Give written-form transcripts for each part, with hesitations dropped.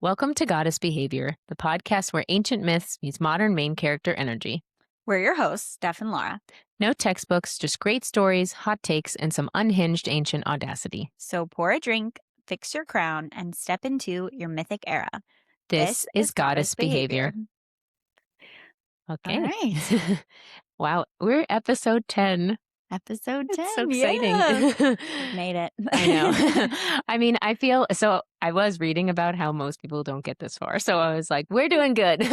Welcome to Goddess Behavior, the podcast where ancient myths meets modern main character energy. We're your hosts, Steph and Laura. No textbooks, just great stories, hot takes, and some unhinged ancient audacity. So pour a drink, fix your crown, and step into your mythic era. This is Goddess Behavior. Okay. All right. Wow, we're episode 10. Episode 10. It's so exciting. Yeah. Made it. I know. I mean, I was reading about how most people don't get this far. So I was like, we're doing good.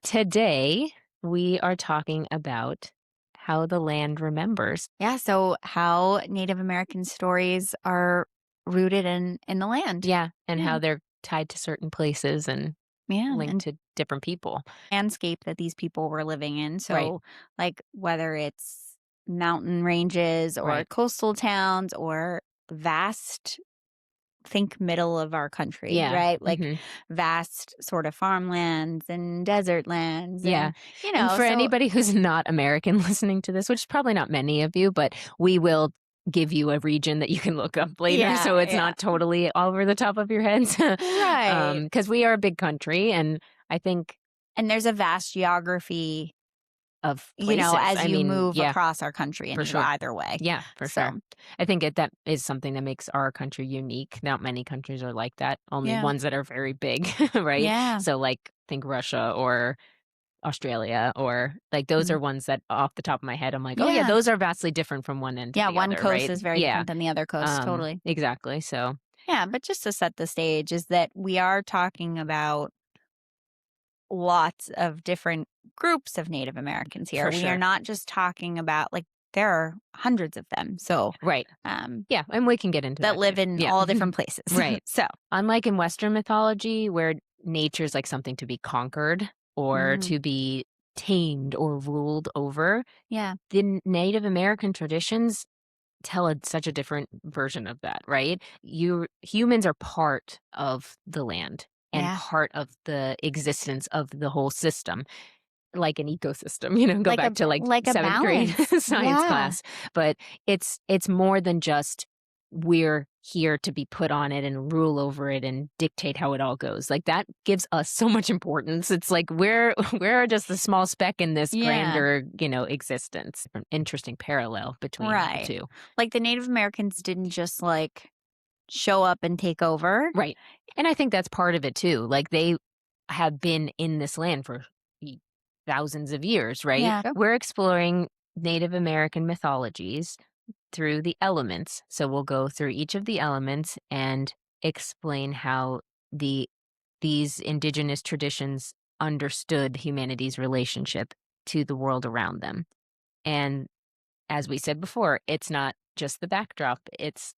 Today, we are talking about how the land remembers. Yeah, so how Native American stories are rooted in the land. Yeah, and how they're tied to certain places and linked to different people. Landscape that these people were living in. So Right. like whether it's mountain ranges or Right. coastal towns or vast, think middle of our country, Yeah. right? Like vast sort of farmlands and desert lands. Yeah. And, And for anybody who's not American listening to this, which is probably not many of you, but we will give you a region that you can look up later, so it's not totally all over the top of your heads. Right. Because we are a big country, and I think... And there's a vast geography of places. As you move across our country and either way. Yeah, for sure. I think that is something that makes our country unique. Not many countries are like that. Only ones that are very big, right? Yeah. So like think Russia or Australia, or like those are ones that off the top of my head, I'm like, oh yeah, those are vastly different from one end to the one other, coast right? is very different than the other coast, totally. Exactly, so. Yeah, but just to set the stage is that we are talking about lots of different groups of Native Americans here. We are not just talking about, like, there are hundreds of them. So right. Yeah, and we can get into that live in all different places. Right. So unlike in Western mythology, where nature's like something to be conquered or to be tamed or ruled over, the Native American traditions tell such a different version of that, right? Humans are part of the land and part of the existence of the whole system, like an ecosystem, go like back to like seventh grade science class. But it's more than just we're here to be put on it and rule over it and dictate how it all goes. Like that gives us so much importance. It's like we're just a small speck in this grander, existence. An interesting parallel between the two. Like the Native Americans didn't just like show up and take over. Right. And I think that's part of it too. Like they have been in this land for thousands of years, right? Yeah. We're exploring Native American mythologies through the elements. So we'll go through each of the elements and explain how these indigenous traditions understood humanity's relationship to the world around them. And as we said before, it's not just the backdrop. It's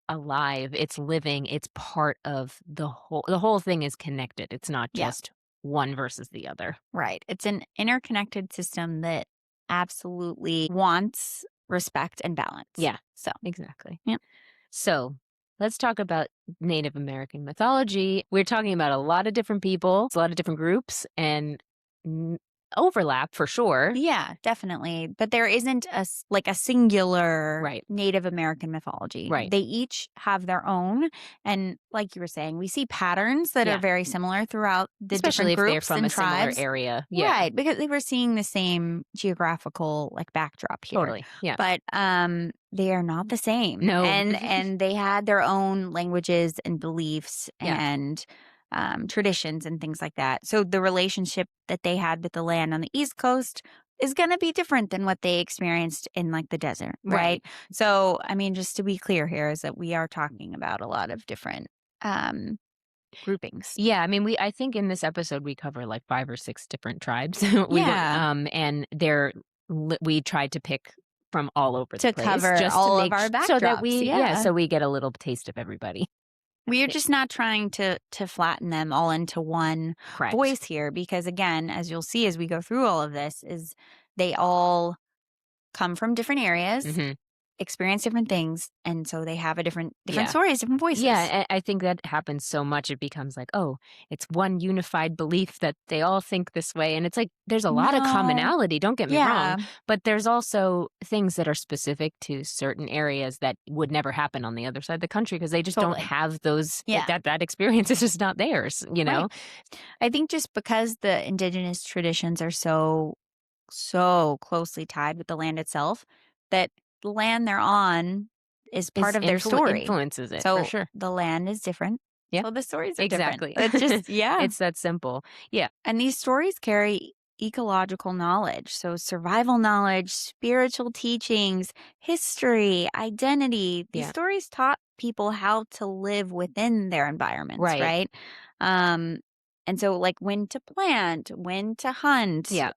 alive, it's living, it's part of the whole thing is connected. It's not just one versus the other. Right. It's an interconnected system that absolutely wants respect and balance. Yeah. So exactly. Yeah. So let's talk about Native American mythology. We're talking about a lot of different people, a lot of different groups, and overlap for sure. Yeah, definitely. But there isn't a singular Native American mythology. Right. They each have their own. And like you were saying, we see patterns that are very similar throughout the especially different if groups they're from and a tribes. Similar area. Yeah. Right. Because they were seeing the same geographical backdrop here. Totally. Yeah. But they are not the same. No. And they had their own languages and beliefs and traditions and things like that. So the relationship that they had with the land on the East Coast is going to be different than what they experienced in the desert, right? So, I mean, just to be clear here is that we are talking about a lot of different groupings. Yeah, I mean, I think in this episode we cover 5 or 6 different tribes. And we tried to pick from all over the place to cover just all to make of our backdrops. So that so we get a little taste of everybody. We are just not trying to flatten them all into one voice here because, again, as you'll see as we go through all of this, is they all come from different areas. experience different things, and so they have a different Yeah. stories, different voices. Yeah, I think that happens so much, it becomes like, "Oh, it's one unified belief that they all think this way," and it's like, there's a lot of No. commonality, don't get me wrong, Yeah, but there's also things that are specific to certain areas that would never happen on the other side of the country because they just don't totally. have those Yeah, that experience is just not theirs, you right. know? I think just because the indigenous traditions are so closely tied with the land itself, that the land they're on is part Is of their story. influences it for So sure. the land is different, Yeah, so the stories are different. exactly. It's just yeah. It's that simple. Yeah, And these stories carry ecological knowledge, so survival knowledge, spiritual teachings, history, identity. These yeah, stories taught people how to live within their environments, right. right? Um, and so, like when to plant, when to hunt, Yeah.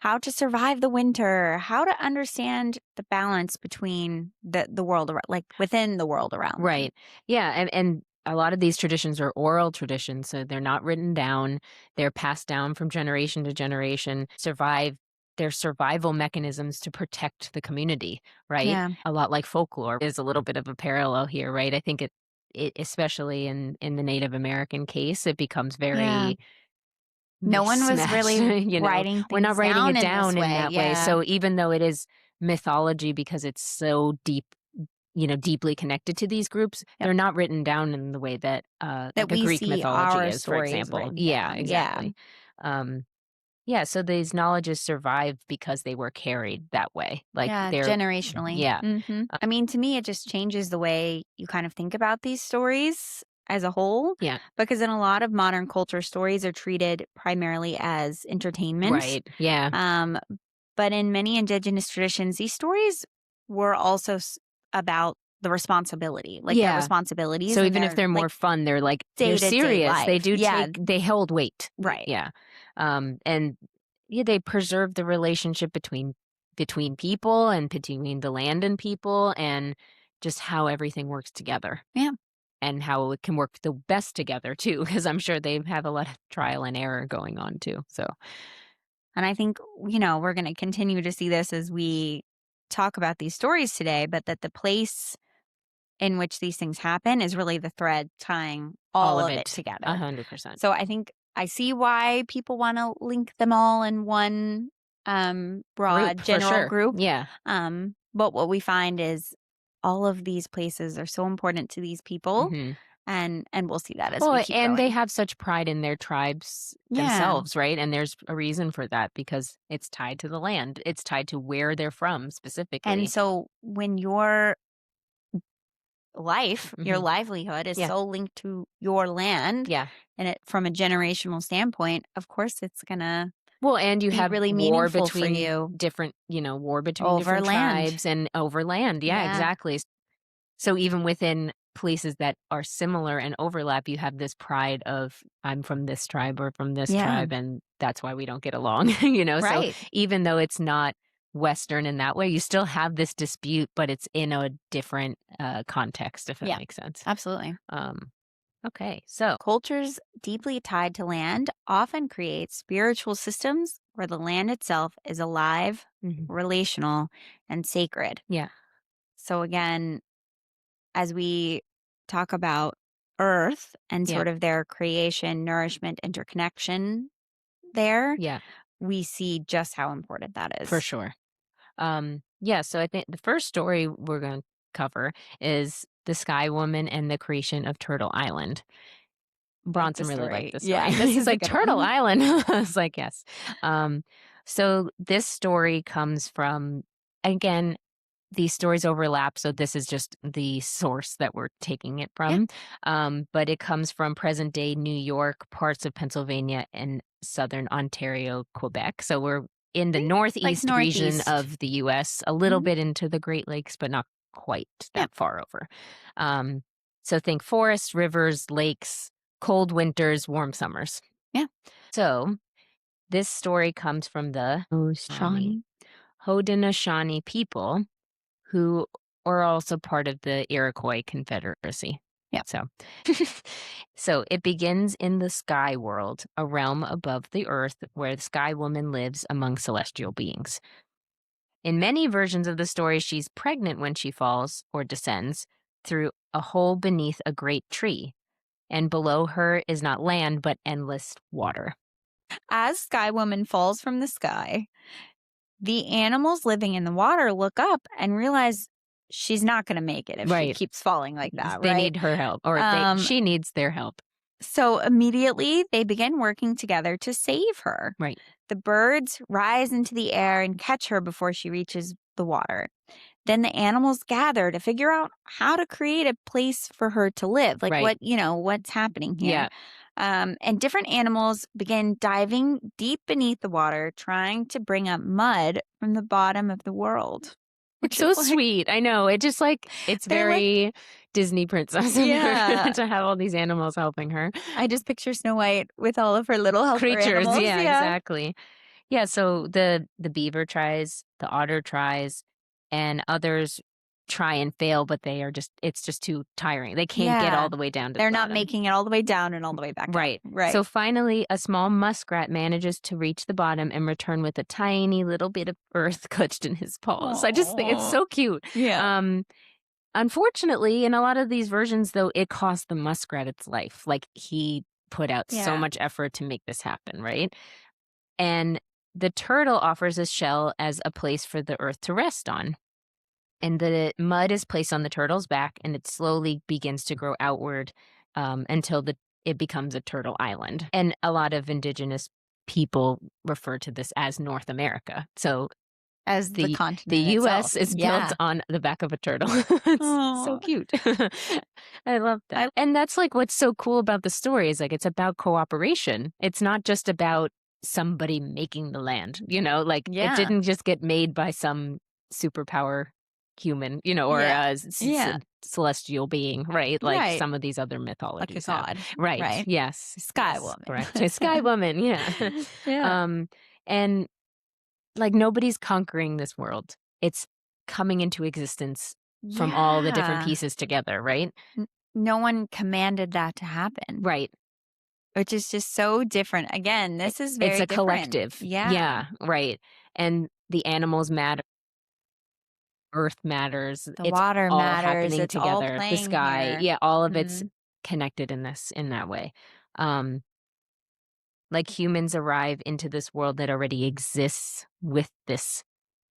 how to survive the winter, how to understand the balance between the world, like within the world around them. Right. Yeah, and a lot of these traditions are oral traditions, so they're not written down. They're passed down from generation to generation. Their survival mechanisms to protect the community, right? Yeah, A lot like folklore is a little bit of a parallel here, right? I think it especially in the Native American case, it becomes yeah. very No one was mismatched, really you know? writing We're not things writing down it in this down in way. that way. Yeah. So even though it is mythology because it's so deep, deeply connected to these groups, Yep. they're not written down in the way that That like a we Greek see mythology our is, for stories example. written Yeah, down. Yeah. exactly. Um yeah, so these knowledges survive because they were carried that way. Like Yeah. they're Generationally. yeah. I mean, to me, it just changes the way you kind of think about these stories as a whole, Yeah. because in a lot of modern culture, stories are treated primarily as entertainment. Right. Yeah. Um, but in many indigenous traditions, these stories were also about the responsibility, like their Yeah. responsibilities So and even if their they're like more fun, they're day to day serious. life. Yeah. They hold weight. Right. Yeah. And yeah, they preserve the relationship between people and between the land and people and just how everything works together Yeah. and how it can work the best together too, because I'm sure they have a lot of trial and error going on too. So And I think, we're going to continue to see this as we talk about these stories today, but that the place in which these things happen is really the thread tying all all of of it it, together. 100%. So I think I see why people want to link them all in one Group broad for general sure. group. Yeah. But what we find is all of these places are so important to these people, Hmm. and we'll see that as we Well, keep and they going. have such pride in their tribes Yeah. themselves, right? And there's a reason for that because it's tied to the land. It's tied to where they're from And specifically. so when your Hmm. livelihood is Yeah. so linked to your land Yeah. and it from a generational standpoint, of course it's gonna Well, and you be have really meaningful for you war between over different land. tribes and over land. Yeah, Yeah. exactly. So even within places that are similar and overlap, you have this pride of I'm from this tribe or from this Yeah. tribe, and that's why we don't get along. So Right. even though it's not Western in that way, you still have this dispute, but it's in a different context, if that Yeah. makes sense. Absolutely. Um, okay, so Cultures deeply tied to land often create spiritual systems where the land itself is alive, mhm, relational, and sacred. yeah, So again, as we talk about earth and yeah, sort of their creation, nourishment, interconnection there, yeah, we see just how important that for is. sure. Yeah, so I think the first story we're going to cover is the Sky Woman and the creation of Turtle Island. Like the Bronson really liked story. this story. Yeah, this He's is a like, good "Turtle one. Island?" I was like, "Yes." Um, so this story comes from again, these stories overlap, so this is just the source that we're taking it Yeah. from. But it comes from present day New York, parts of Pennsylvania, and southern Ontario, Quebec. So we're in the Okay. Like northeast region northeast. of the US, a little Mhm. bit into the Great Lakes, but not quite Yeah. that far over. Um, so think forests, rivers, lakes, cold winters, warm summers. Yeah. So this story comes from the Shawnee. Haudenosaunee people who are also part of the Iroquois Confederacy. Yeah. So, so it begins in the sky world, a realm above the earth where the sky woman lives among celestial beings. In many versions of the story, she's pregnant when she falls or descends through a hole beneath a great tree, and below her is not land but endless water. As Sky Woman falls from the sky, the animals living in the water look up and realize she's not going to make it if she Right. keeps falling like that, They right? need her help, or Um, she needs their help. so immediately they begin working together to save her. Right. The birds rise into the air and catch her before she reaches the water. Then the animals gather to figure out how to create a place for her to live. Like Right. what's happening here. Yeah. And different animals begin diving deep beneath the water, trying to bring up mud from the bottom of the world. It's Which so is like, sweet. I know. It just it's they're like, very Disney princess of her yeah. to have all these animals helping her. I just picture Snow White with all of her little helper Creatures. animals. Yeah, Yeah. exactly. Yeah, so the beaver tries, the otter tries, and others try and fail, but it's just too tiring. They can't get all Yeah. the way down to the They're not bottom. making it all the way down and all the way back up. Right. Right. So finally, a small muskrat manages to reach the bottom and return with a tiny little bit of earth clutched in his paws. I just think it's Aw. so cute. Yeah. Unfortunately, in a lot of these versions, though, it cost the muskrat its life. Like, he put out so Yeah. much effort to make this happen, right? And the turtle offers a shell as a place for the earth to rest on. And the mud is placed on the turtle's back, and it slowly begins to grow outward until it becomes a turtle island. And a lot of indigenous people refer to this as North America. So As the the continent US itself. is built Yeah. on the back of a turtle. It's so Aw. cute. I love I that. And that's like what's so cool about the story is like it's about cooperation. It's not just about somebody making the land, like it Yeah. didn't just get made by some superpower human, or Yeah. a Yeah. celestial being, right? Like Right. some of these other Like a mythologies have. god. Right. Right. Yes. Sky Yes. woman. Correct. A sky woman. Yeah. Yeah. And like, nobody's conquering this world. It's coming into existence from all the different Yeah. pieces together, right? No one commanded that to happen, Right. which is just so different. Again, this is It's very a different. collective. Yeah. Yeah, right. And the animals matter, earth matters. The It's water all matters. happening It's all together. The playing sky, here. yeah, all of it's Mhm. connected in that way. Um, like humans arrive into this world that already exists with this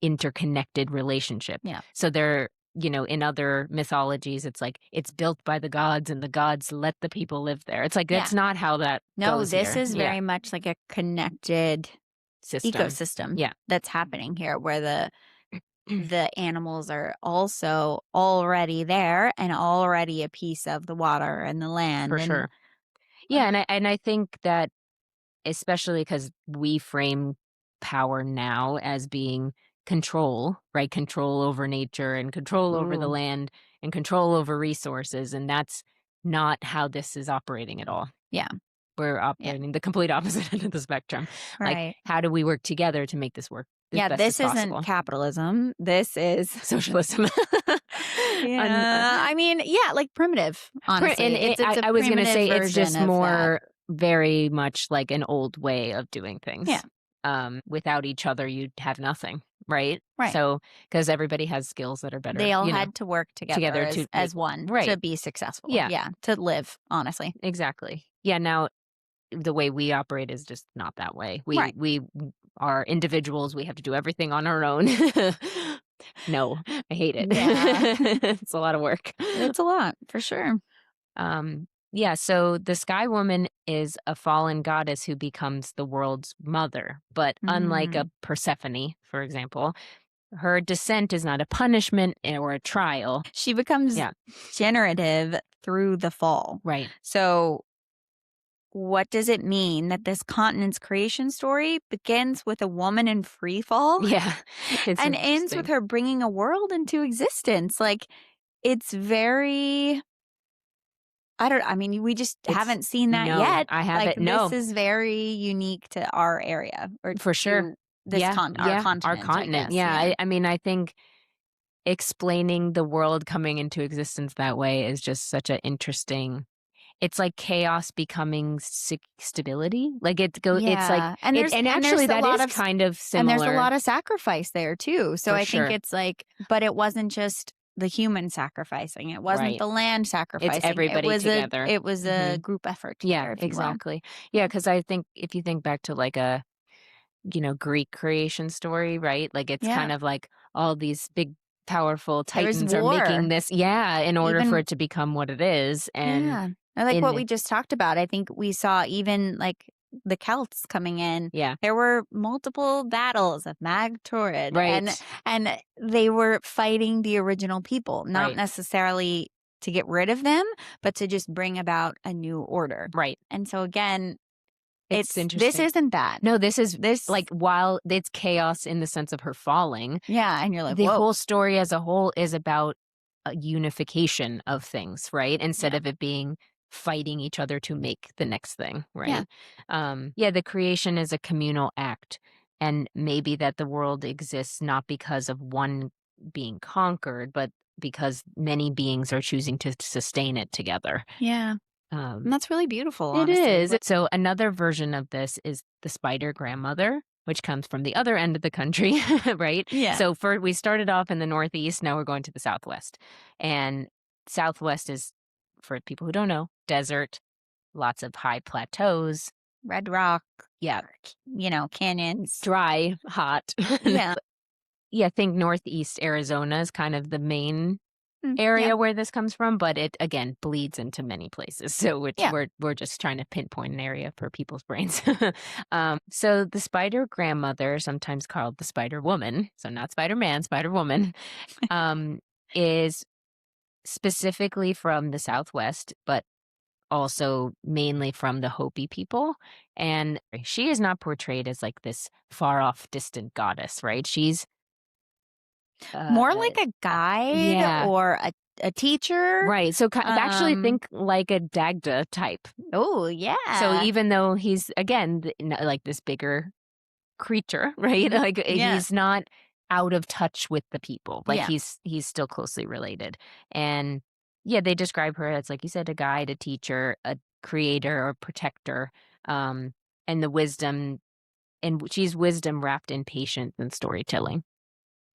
interconnected relationship. Yeah. So they're, in other mythologies, it's like it's built by the gods and the gods let the people live there. It's like Yeah. that's not how that No, goes this here. is Yeah. very much like a connected System. ecosystem Yeah. that's happening here where the animals are also already there and already a piece of the water and the land For and sure. Yeah, and I think that especially because we frame power now as being control, right? Control over nature and control over the ooh, land and control over resources, and that's not how this is operating at all. yeah, We're yeah, operating the complete opposite end of the spectrum. Like, right. how do we work together to make this work as Yeah, best as this isn't possible? capitalism. This is Socialism. Un- yeah. I mean, yeah, like primitive. Honestly, and it's a I was going to primitive say it's version just of that. more very much like an old way of doing Yeah, things. Without each other, you'd have nothing, right? right. So, because everybody has skills that are better, They all had to work together together to make as one to right. be successful. Yeah, Yeah, to live. Honestly, exactly. Yeah. Now, the way we operate is just not that way. right. We are individuals. We have to do everything on our own. No, I hate it. Yeah, It's a lot of work. it's a lot for sure. Yeah, so the Sky Woman is a fallen goddess who becomes the world's mother. But unlike a Mm. Persephone, for example, her descent is not a punishment or a trial. She becomes Yeah, generative through the fall. right. So, what does it mean that this continent's creation story begins with a woman in free fall Yeah, it's and ends with interesting. her bringing a world into existence? Like, it's very. I mean, we just It's haven't seen that no, yet. I Like, haven't. this No, is very unique to our area or for sure. to this Yeah, our yeah, our continent, I continent. guess. Yeah, Yeah. I mean, I think explaining the world coming into existence that way is just such an interesting it's like chaos becoming stability. Like it's like Yeah, and it, and there's actually a that lot is of kind of and there's a similar lot of sacrifice there too. So for I think sure. it's like, but it wasn't just the human sacrificing. It wasn't Right. the land It's sacrificing. everybody together. It was Hmm. a group effort Yeah, together, if you will. exactly. Yeah, because I think if you think back to like a Greek creation story, right? Like it's Yeah, kind of like all these big powerful there was titans are making war. this, yeah, in order for Even it to become what it is. And Yeah. I like what in we just talked about. I think we saw even like the Celts coming in. yeah, There were multiple battles of Mag Torrid right, and they were fighting the original people, not right, necessarily to get rid of them, but to just bring about a new order. right. And so again, It's this interesting. isn't that. No, this is This like while it's chaos in the sense of her falling, Yeah, and you're like, the "Whoa." whole story as a whole is about a unification of things, right? Instead Yeah. of it being fighting each other to make the next thing, Yeah. right? Yeah, the creation is a communal act. And maybe that the world exists not because of one being conquered, but because many beings are choosing to sustain it together. Yeah. Um, And that's really beautiful, it honestly. is. So another version of this is the spider grandmother, which comes from the other end of the country, right? Yeah. So we started off in the Northeast, now we're going to the Southwest. And Southwest is, for people who don't know, desert, lots of high plateaus. Red Rock, Yeah, or, canyons. dry, hot. Yeah. Yeah, I think Northeast Arizona is kind of the main Yeah. area where this comes from, but it again bleeds into many places. So which Yeah. we're just trying to pinpoint an area for people's brains. So the spider grandmother, sometimes called the spider woman, so not Spider Man, Spider Woman, um, is specifically from the Southwest, but also mainly from the Hopi people. And she is not portrayed as like this far off, distant goddess, right? She's More uh, like a guide yeah, or a teacher. right, so ki actually Um, think like a Dagda type. oh, So yeah. even though he's, again, like this bigger creature, right? Mhm. Like, Yeah. he's not out of touch with the people, like, Yeah. he's still closely related, and, yeah, they describe her as, like you said, a guide, a teacher, a creator or protector, um, and the wisdom and she's wisdom wrapped in patience and storytelling.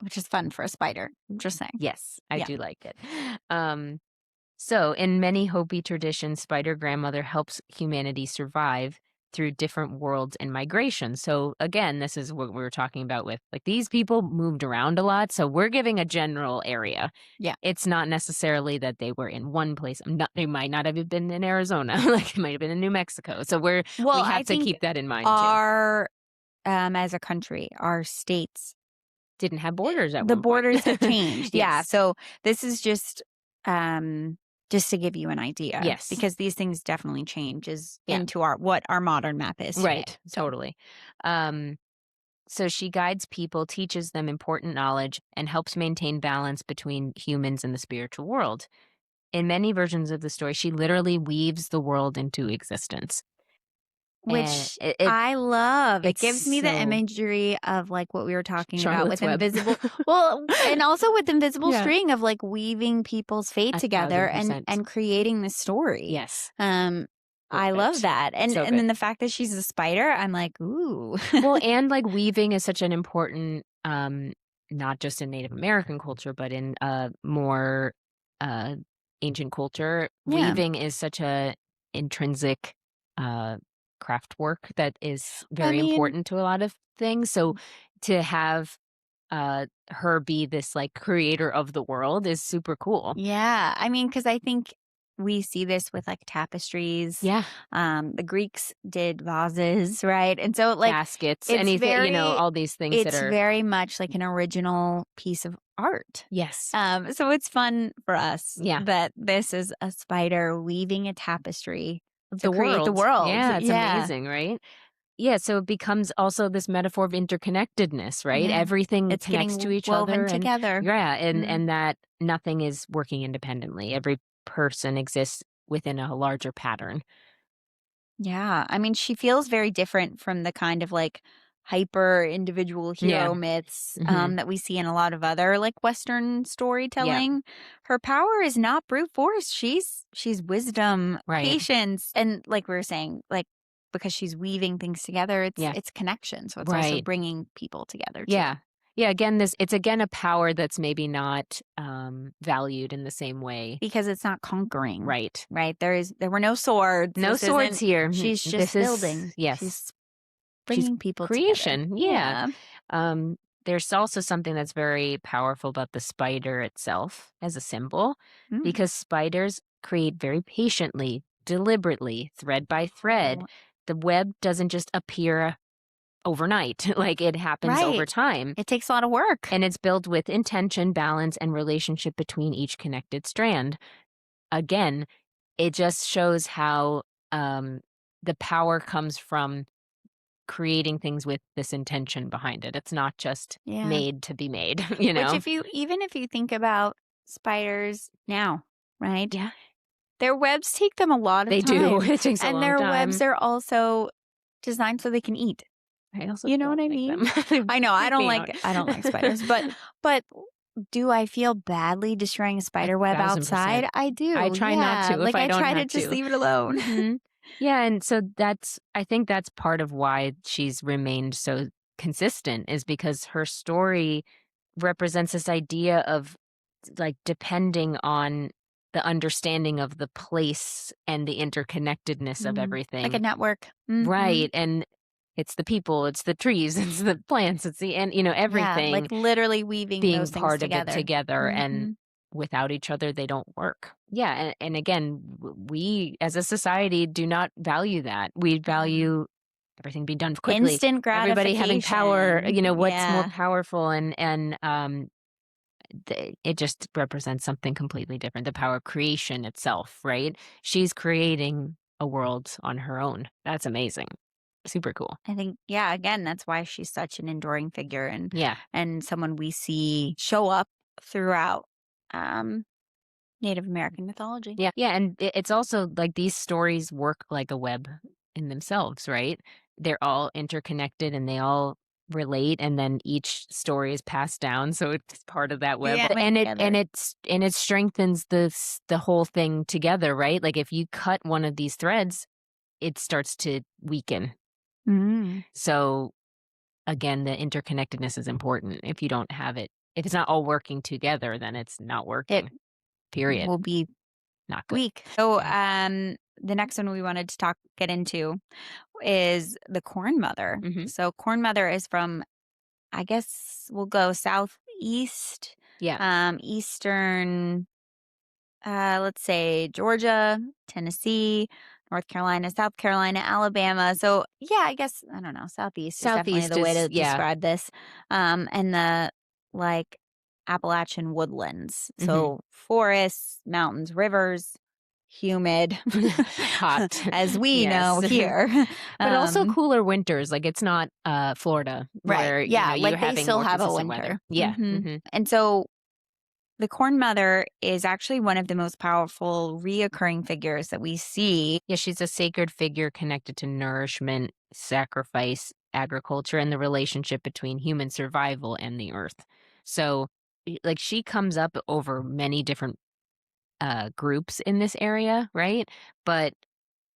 Which is fun for a spider. Just saying. Yes, I Yeah. do like it. Um So, in many Hopi traditions, Spider Grandmother helps humanity survive through different worlds and migration. So, again, this is what we were talking about with like these people moved around a lot. So, we're giving a general area. Yeah. It's not necessarily that they were in one place. Not, they might not have been in Arizona, like it might have been in New Mexico. So, Well, we I have to think keep that in mind too. our, as a country, our states, Didn't have borders at the one point. borders have changed. Yeah. Yes. So this is just to give you an idea, Yes. because these things definitely changes Yeah. into what our modern map is today. Right. So Totally. Um, So she guides people, teaches them important knowledge, and helps maintain balance between humans and the spiritual world. In many versions of the story, she literally weaves the world into existence. And which I love. It it's gives me the so imagery of, like, what we were talking about Charlotte's with Web. invisible and also with invisible Yeah. string of, like, weaving people's fate together and 1,000%. creating this story. Yes. Um, I love Perfect. that. And So then good. the fact that she's a spider, I'm like, "Ooh." Well, and like weaving is such an important, not just in Native American culture, but in more uh, ancient culture, Yeah. weaving is such a intrinsic uh, craft work that is I very mean important to a lot of things. So to have her be this like creator of the world is super cool. yeah. I mean, because I think we see this with, like, tapestries. Yeah, The Greeks did vases, right? And so, like, baskets, it's anything, very all these things that it's are very much like an original piece of art. yes, So it's fun for us yeah. that this is a spider weaving a tapestry to The create the world. world. Yeah, it's Yeah. amazing, right? Yeah, so it becomes also this metaphor of interconnectedness, right? Yeah. Everything It's connects to getting each woven other and together. yeah, Mm. and that nothing is working independently. Every person exists within a larger pattern. Yeah. I mean, she feels very different from the kind of, like, hyper individual Yeah. hero myths Mhm. that we see in a lot of other like Western Yeah. storytelling. Her power is not brute force. She's wisdom, Right. patience, and like we were saying, like because she's weaving things together, Yeah. it's connection. So it's also Right. bringing people together too. Yeah. Yeah, again, it's again a power that's maybe not, valued in the same way. Because it's not conquering, Right. right? There were no swords. No This swords isn't. here. She's This just is building. yes. She's She's bringing people together. creation, yeah. Yeah. There's also something that's very powerful about the spider itself as a symbol, Mm. because spiders create very patiently, deliberately, thread by thread. Oh, The web doesn't just appear overnight, like it happens over right. time. It takes a lot of work. And it's built with intention, balance, and relationship between each connected strand. Again, it just shows how um, the power comes from creating things with this intention behind it. It's not just Yeah. made to be made, you Which know? if you think about spiders now, right? Yeah, Their webs take them a lot of they do. time. It takes a And long their webs time. are also designed so they can eat. I also You know what don't I like mean? them. They I know freak me out. I don't like spiders, but do I feel badly destroying a spider web outside? 1,000%. I I do. try not Yeah. to if Like I I don't try to have just to. leave it alone. Mhm. Yeah, and so I think that's part of why she's remained so consistent is because her story represents this idea of like depending on the understanding of the place and the interconnectedness of Like a everything. network. Mhm. Right. And it's the people, it's the trees, it's the plants, it's the and Yeah, everything like literally weaving being those things part of it together. together, and Mhm. without each other they don't work. Yeah, and again, we as a society do not value that. We Yeah. value everything be done quickly. Instant Everybody having power, gratification. what's more Yeah. powerful it just represents something completely different. The power of creation itself, right? She's creating a world on her own. That's amazing. Super cool. I think yeah, again, that's why she's such an enduring figure Yeah. and someone we see show up throughout um Native American mythology. Yeah. Yeah. And it's also like these stories work like a web in themselves, right? They're all interconnected and they all relate, and then each story is passed down, so it's part of that web, Yeah. Coming and together. it strengthens the whole thing together, right? Like if you cut one of these threads, it starts to weaken. Mm. So again, the interconnectedness is important. If you don't have it, if it's not all working together, then it's not It working. Period. will be Not good. weak. So Yeah. the next one we wanted to get into is the corn mother. Hmm. So corn mother is from I guess we'll go southeast, Yeah. eastern, let's say Georgia, Tennessee, North Carolina, South Carolina, Alabama. So yeah, I guess I don't know. Southeast is definitely Southeast the way is to yeah. describe this. And the like Appalachian woodlands. Hmm. So forests, mountains, rivers, humid, Hot. as we know Yes. here. But also Um, cooler winters. Like it's not right. Florida where, Yeah. you're Like they having still more have a consistent weather. winter. Yeah. And so the Corn Mother is actually one of the most powerful reoccurring figures that we see. Yeah, she's a sacred figure connected to nourishment, sacrifice, agriculture, and the relationship between human survival and the earth. So, like, she comes up over many different groups in this area, right? But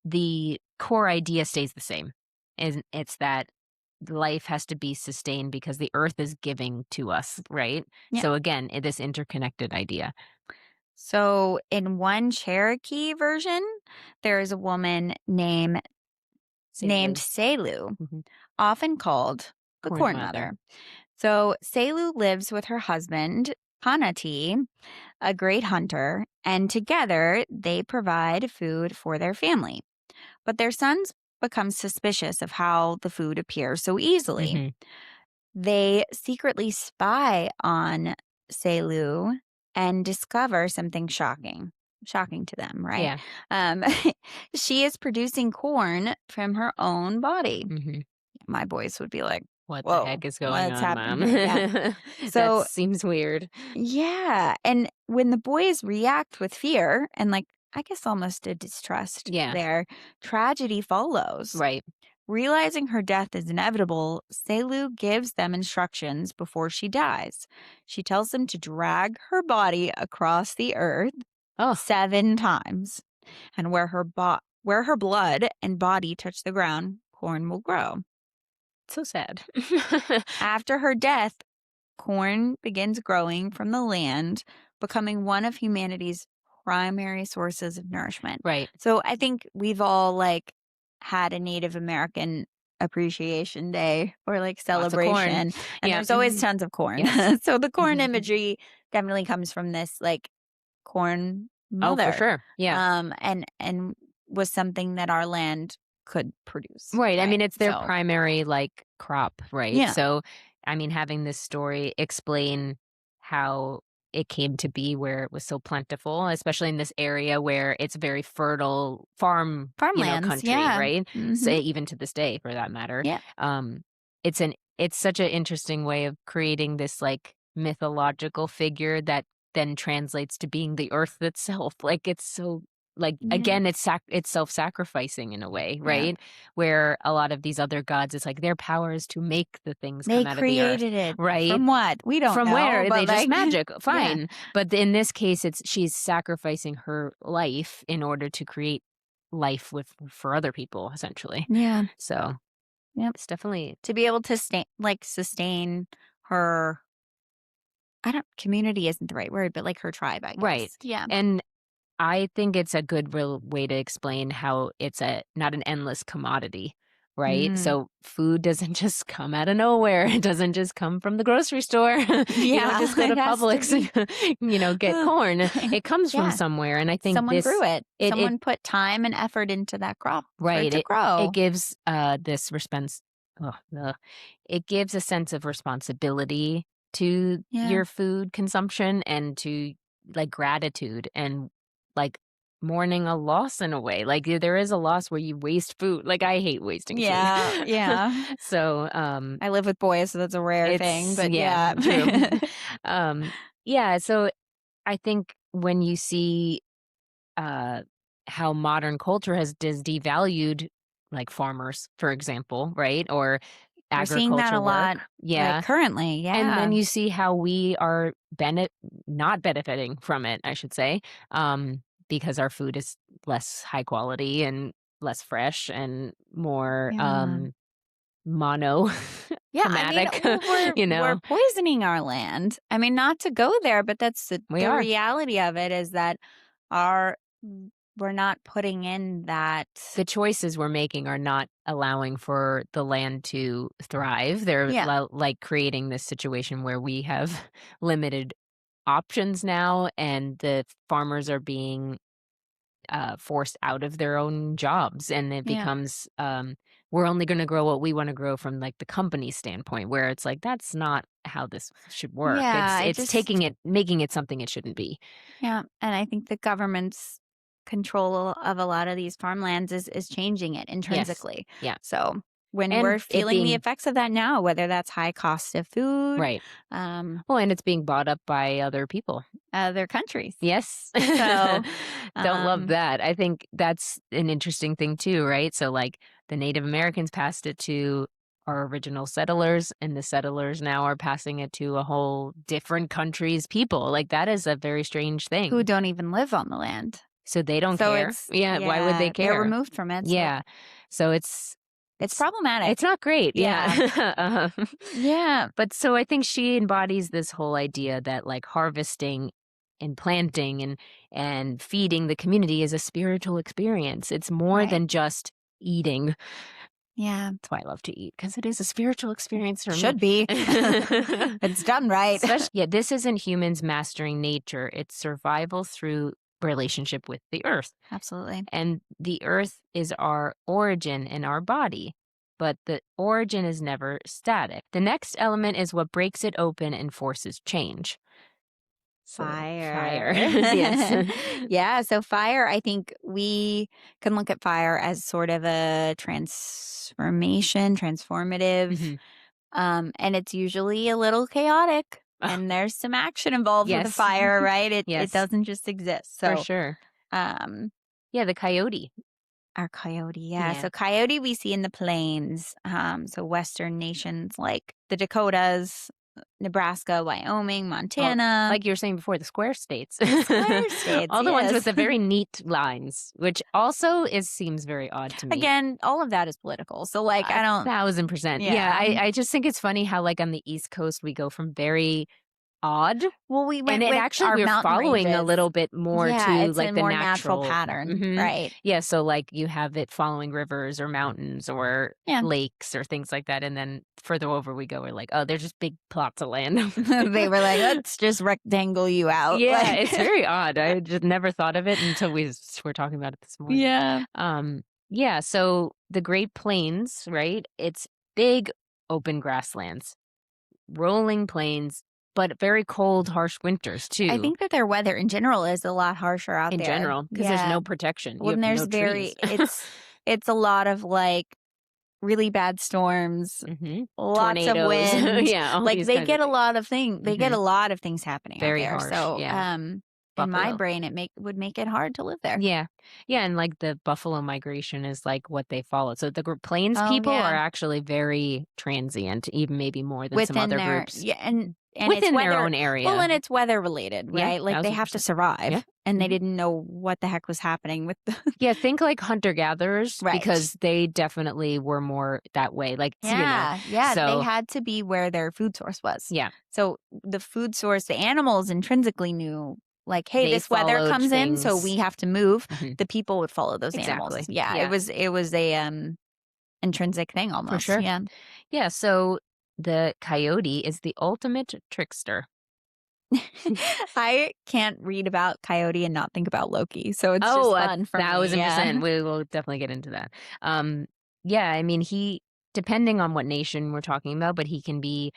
the core idea stays the same. And it's that life has to be sustained because the earth is giving to us, right? Yeah. So, again, this interconnected idea. So in one Cherokee version, there is a woman named Salu. Selu, Hmm. often called the Corn Corn mother. Mother. So Selu lives with her husband, Panati, a great hunter, and together they provide food for their family. But their sons become suspicious of how the food appears so easily. Hmm. They secretly spy on Selu and discover something shocking to them, right? Yeah. Um, she is producing corn from her own body. Hmm. My boys would be like, What the whoa, heck is going what's on, happening mom? here? Yeah. That So, seems weird. yeah. And when the boys react with fear and, like, I guess almost a distrust Yeah, there, tragedy follows. right. Realizing her death is inevitable, Selu gives them instructions before she dies. She tells them to drag her body across the earth Oh, 7 times, and where her blood and body touch the ground, corn will grow. so sad. After her death, corn begins growing from the land, becoming one of humanity's primary sources of nourishment. Right. So I think we've all like had a Native American Appreciation Day or like Lots of corn. celebration, and Yeah. there's always tons of corn. Yes. So the corn imagery definitely comes from this like corn Oh, for mother, sure. Yeah. and was something that our land could produce, Right. I right? mean, it's their So primary like crop, right? yeah, So, I mean, having this story explain how it came to be where it was so plentiful, especially in this area where it's very fertile farm, farmlands, country, yeah, right? hmm, Say even to this day for that matter. yeah, Um it's such an interesting way of creating this like mythological figure that then translates to being the earth itself. Like it's so like yeah, again it's self-sacrificing in a way, yeah. right? Where a lot of these other gods, it's like their power is to make the things They come out of the earth, created it right? from what? We don't From know, where? but They just like, magic, yeah, fine. But in this case, it's she's sacrificing her life in order to create life with for other people, essentially. yeah, So yep. it's definitely To be able to sustain her, I don't, community isn't the right word, but like her tribe, I right. guess. Yeah. And I think it's a good real way to explain how it's a not an endless commodity, right? Mm. So food doesn't just come out of nowhere. It doesn't just come from the grocery store. You don't Yeah, just go to it has to Publix be. and get corn. It comes from Yeah, somewhere, and I think someone grew this it. it Someone put time and effort into that crop for it right to it grow. gives this response. It gives a sense of responsibility to Yeah. your food consumption and to like gratitude and like mourning a loss in a way. Like there is a loss where you waste food. Like I hate wasting food. Yeah, yeah. So I live with boys, so that's a rare thing, it's but yeah, yeah. true. um yeah, so I think when you see uh, how modern culture has devalued like farmers, for example, right? Or We're seeing that a agriculture lot, work. like, Yeah. currently, And yeah. then you see how we are not benefiting from it, I should say, because our food is less high quality and less fresh and more Yeah. mono Yeah, I mean, chromatic, well, we're you know. poisoning our land. I mean, not to go there, but that's We the are. reality of it is that our we're not putting in that. The choices we're making are not allowing for the land to thrive. They're Yeah, like creating this situation where we have limited options now, and the farmers are being forced out of their own jobs, and it yeah, becomes we're only going to grow what we want to grow from like the company standpoint, where it's like that's not how this should work. yeah. I It's just, making it something it shouldn't be. yeah, and I think the government's control of a lot of these farmlands is changing it Yes. intrinsically. Yeah. So when And we're it feeling the being effects of that now, whether that's high cost of food, right. um, Well, and it's being bought up by other people. other countries. Yes. So, Don't love um, that. I think that's an interesting thing too, right? So, like, the Native Americans passed it to our original settlers, and the settlers now are passing it to a whole different country's people. Like, that is a very strange who thing. don't even live on the land. So they don't So care. it's, Yeah, why would they yeah, they're care? removed from it. So Yeah. So it's it's it's problematic. not great. Yeah. Yeah. Yeah. But so I think she embodies this whole idea that like harvesting and planting and feeding the community is a spiritual experience. It's more Right. than just eating. Yeah. That's why I love to eat, because it is a spiritual experience for me. Should be. It's done right. Especially, yeah, this isn't humans mastering nature. It's survival through relationship with the earth. Absolutely. And the earth is our origin in our body, but the origin is never static. The next element is what breaks it open and forces change. So, fire. Fire. Yes. Yeah, so fire, I think we can look at fire as sort of a transformative, Mhm. and it's usually a little chaotic, Oh, and there's some action involved with a yes. fire, right? It Yes, doesn't just exist. for So, sure. um, Yeah, the coyote. Our coyote, yeah. Yeah. So coyote we see in the plains. So Western nations like the Dakotas, Nebraska, Wyoming, Oh, Montana, like you were saying before, the square states. square states, All the ones with yes. the very neat lines, which also seems very odd to me. Again, all of that is political. So like I don't 1,000%. Yeah, yeah. I just think it's funny how, like, on the East Coast, we go from very odd, Well, we and went it with actually our we're mountain following a ranges. little bit more Yeah, to, it's a like, the more natural natural. pattern, Mhm. right? Yeah, so, like, you have it following rivers or mountains or Yeah. lakes or things like that, and then further over we go, we're like, "Oh, they're just big plots of land." They were like, let's just rectangle you out. Yeah, Like it's very odd. I just never thought of it until were talking about it this morning. Yeah. Yeah, so the Great Plains, right? It's big open grasslands, rolling plains, but very cold, harsh winters I too, think that their weather in general is a lot harsher out in there. general, because there's Yeah. no protection. You When have there's no trees. it's a lot of like really bad storms, Hmm. lots of Tornadoes. wind. Yeah, all Like these they kinds of get a things. lot of they get Hmm. a lot of things happening out Very there. harsh. So, Yeah. in my Buffalo. brain it would make it hard to live there. Yeah. Yeah, and, like, the buffalo migration is, like, what they follow. So the plains Oh people are yeah. actually very transient, even maybe more than some Within other their groups yeah, and it's within their weather own well, area. and it's weather related, Yeah, right? Like they have to 1,000%. Yeah. survive and they Mhm. didn't know what the heck was happening with the Yeah, think like hunter-gatherers Right. because they definitely were more that way, like, Yeah, yeah, they so had to be where their food source was. yeah, So, the food source the animals intrinsically knew, like, "Hey, they this weather followed comes in, so things. we have to move." Mhm. The people would follow those animals. Exactly. Yeah, Yeah, it was a, intrinsic thing for almost, sure. yeah. Yeah, so the coyote is the ultimate trickster. I can't read about Coyote and not think about Loki, so it's Oh, just fun for me, yeah. 1,000%. We will definitely get into that. Yeah, I mean, he depending on what nation we're talking about, but he can be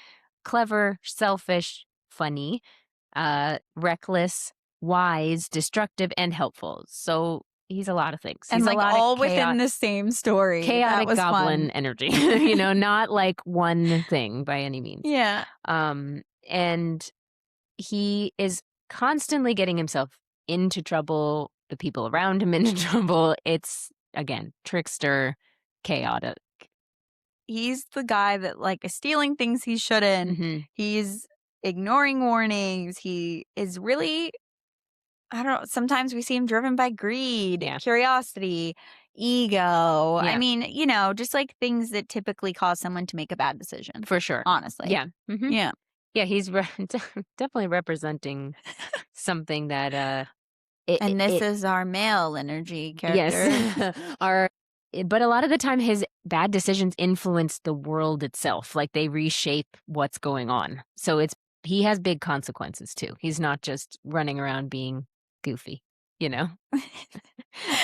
clever, selfish, funny, reckless, wise, destructive, and helpful. So he's a lot of things. And, He's a like, lot of all within the same story. That chaotic was goblin fun. energy, not like one thing by any means. Yeah. And he is constantly getting himself into trouble, the people around him into trouble. It's again, trickster, chaotic. He's the guy that, like, is stealing things he shouldn't. Mhm. He's ignoring warnings. He is really I don't know, sometimes we see him driven by greed, Yeah. curiosity, ego. I Yeah, mean, just, like, things that typically cause someone to make a bad decision, for sure. honestly. Yeah. Mhm. Yeah. Yeah, he's definitely representing something that And this it is our male energy yes. character. Are but a lot of the time his bad decisions influence the world itself. Like they reshape what's going on. So he has big consequences too. He's not just running around being goofy, you know?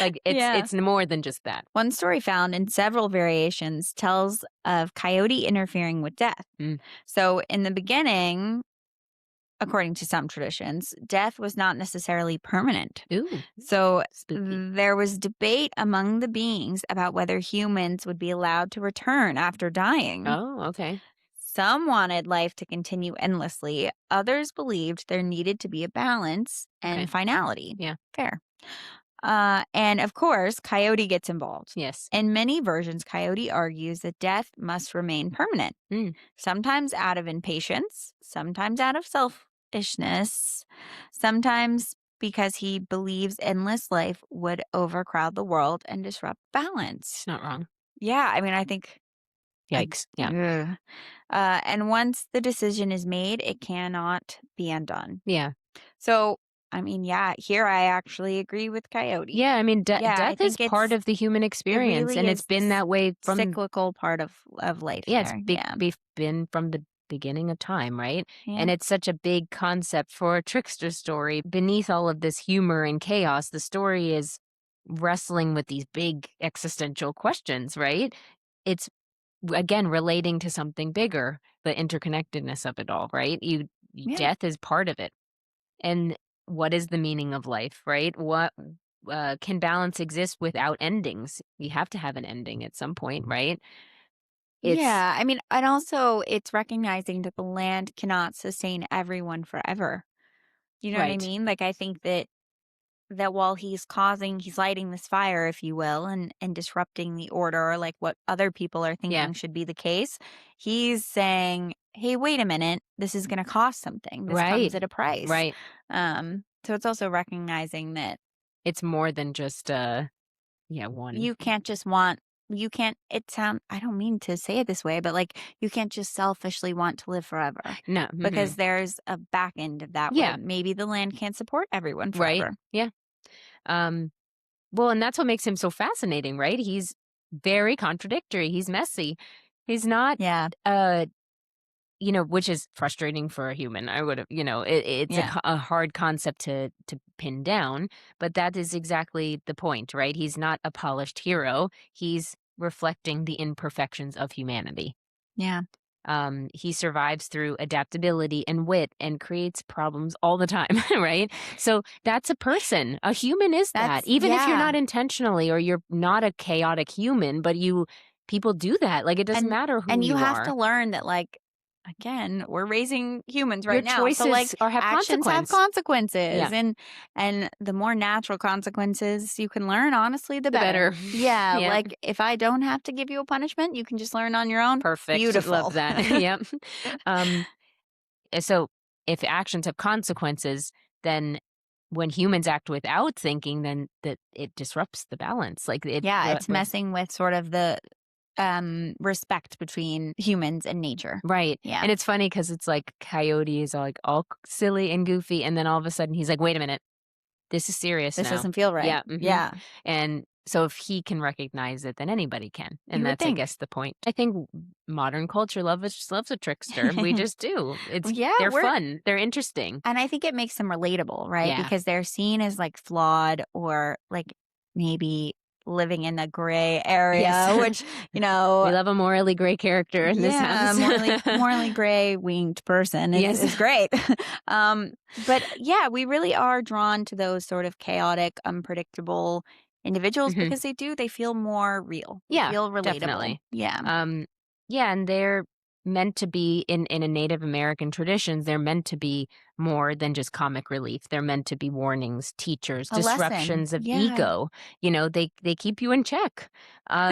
Like Yeah. it's more than just that. One story found in several variations tells of coyote interfering with death. Mm. So, in the beginning, according to some traditions, death was not necessarily permanent. Ooh, So, spooky. there was debate among the beings about whether humans would be allowed to return after dying. Oh, okay. Some wanted life to continue endlessly, others believed there needed to be a balance and Okay. finality. Yeah. Fair. And of course, Coyote gets involved. Yes. In many versions, Coyote argues that death must remain permanent, Mm. sometimes out of impatience, sometimes out of selfishness, sometimes because he believes endless life would overcrowd the world and disrupt balance. It's not wrong. Yeah, I mean, I think. Yikes. Yeah. Ugh. And once the decision is made, it cannot be undone. Yeah. So, I mean, yeah, here I actually agree with Coyote. Yeah, I mean, Yeah, I death is think part of the human it experience, really and it's is been this that way from cyclical part of life yeah, it's there. Yeah. been from the beginning of time, right? Yeah. And it's such a big concept for a trickster story. Beneath all of this humor and chaos, the story is wrestling with these big existential questions, right? It's again relating to something bigger, the interconnectedness of it all, right? Yeah. Death is part of it. And what is the meaning of life, right? What can balance exist without endings? You have to have an ending at some point, right? It's Yeah. I mean, and also it's recognizing that the land cannot sustain everyone forever. You know what I right. mean? Like I think that that while he's lighting this fire, if you will, and disrupting the order, like what other people are Yeah. thinking should be the case, he's saying, "Hey, wait a minute, this is going to cost something. This comes Right. at a price." Right. So it's also recognizing that It's more than just yeah, one. you can't just want you can't it sound I don't mean to say it this way, but like you can't just selfishly want to live forever No. because there's a back end of that where Yeah. maybe the land can't support everyone Right. forever. Yeah. Um well, and that's what makes him so fascinating, right? He's very contradictory. He's messy. He's not Yeah. uh which is frustrating for a human. I would have, it's Yeah. a hard concept to pin down, but that is exactly the point, right? He's not a polished hero. He's reflecting the imperfections of humanity. Yeah. He survives through adaptability and wit and creates problems all the time, right? So that's a person. A human is that. That's Even if you're yeah. not intentionally or you're not a chaotic human, but people do that. Like it doesn't And matter who and you you have are. to learn that, like, again, we're raising humans Your right now. So like choices are have actions have consequence. consequences Yeah, and the more natural consequences you can learn, honestly, the the better. better. Yeah, Yeah, like if I don't have to give you a punishment, you can just learn on your own. perfect. Love Beautiful. that. Yep. Um, so if actions have consequences, then when humans act without thinking, then that it disrupts the balance. Like it, Yeah, it's messing with sort of the respect between humans and nature. right. Yeah. And it's funny because it's like Coyote is all silly and goofy, and then all of a sudden he's like, "Wait a minute, this is serious This now." doesn't feel right. Yeah. Yeah. And so if he can recognize it, then anybody can. And You would that's, I think. guess, the point. I think modern culture loves a trickster. We just do. Yeah, They're we're fun. They're interesting. and I think it makes them relatable, right? Yeah. Because they're seen as like flawed or like maybe living in the gray Yes. area, which, We love a morally gray character in this yeah, house. morally gray winged person Yes. is great. um, but yeah, we really are drawn to those sort of chaotic, unpredictable individuals Mhm. because they feel more real. They Yeah, feel relatable. definitely. Yeah. Um, yeah, and they're meant to be in a Native American traditions, they're meant to be more than just comic relief. They're meant to be warnings, teachers, A lesson. disruptions of Yeah. ego. They keep you in check.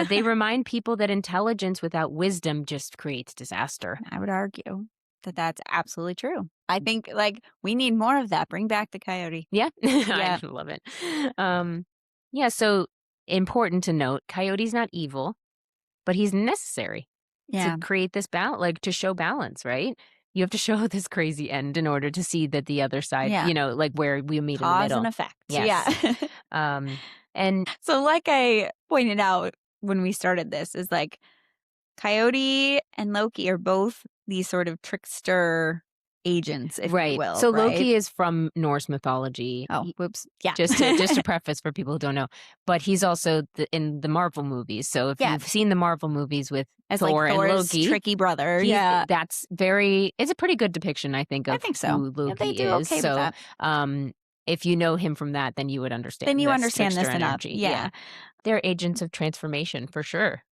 They remind people that intelligence without wisdom just creates disaster. I would argue that that's absolutely true. I think, like, we need more of that. Bring back the coyote. Yeah, Yeah. I love it. Um, yeah, so important to note, Coyote's not evil, but he's necessary to Yeah. create this balance, like to show balance, right? You have to show this crazy end in order to see that the other side, Yeah. like where we meet in the Cause and middle. effect. Yes. Yeah. Um, and So, like I pointed out when we started this, is like Coyote and Loki are both these sort of trickster agents, if you right. will, So right? Loki is from Norse mythology. Oh, whoops. Yeah. Just to preface for people who don't know, but he's also in the Marvel movies. So if Yeah. you've seen the Marvel movies with As like Thor and Thor's Loki, tricky brother. he's Yeah. that's it's a pretty good depiction, I think, I of think so. who Yeah, they Loki do is. okay with So that. um if you know him from that, then you would Then understand you this understand trickster this enough. energy. Yeah. Yeah. They're agents of transformation for sure.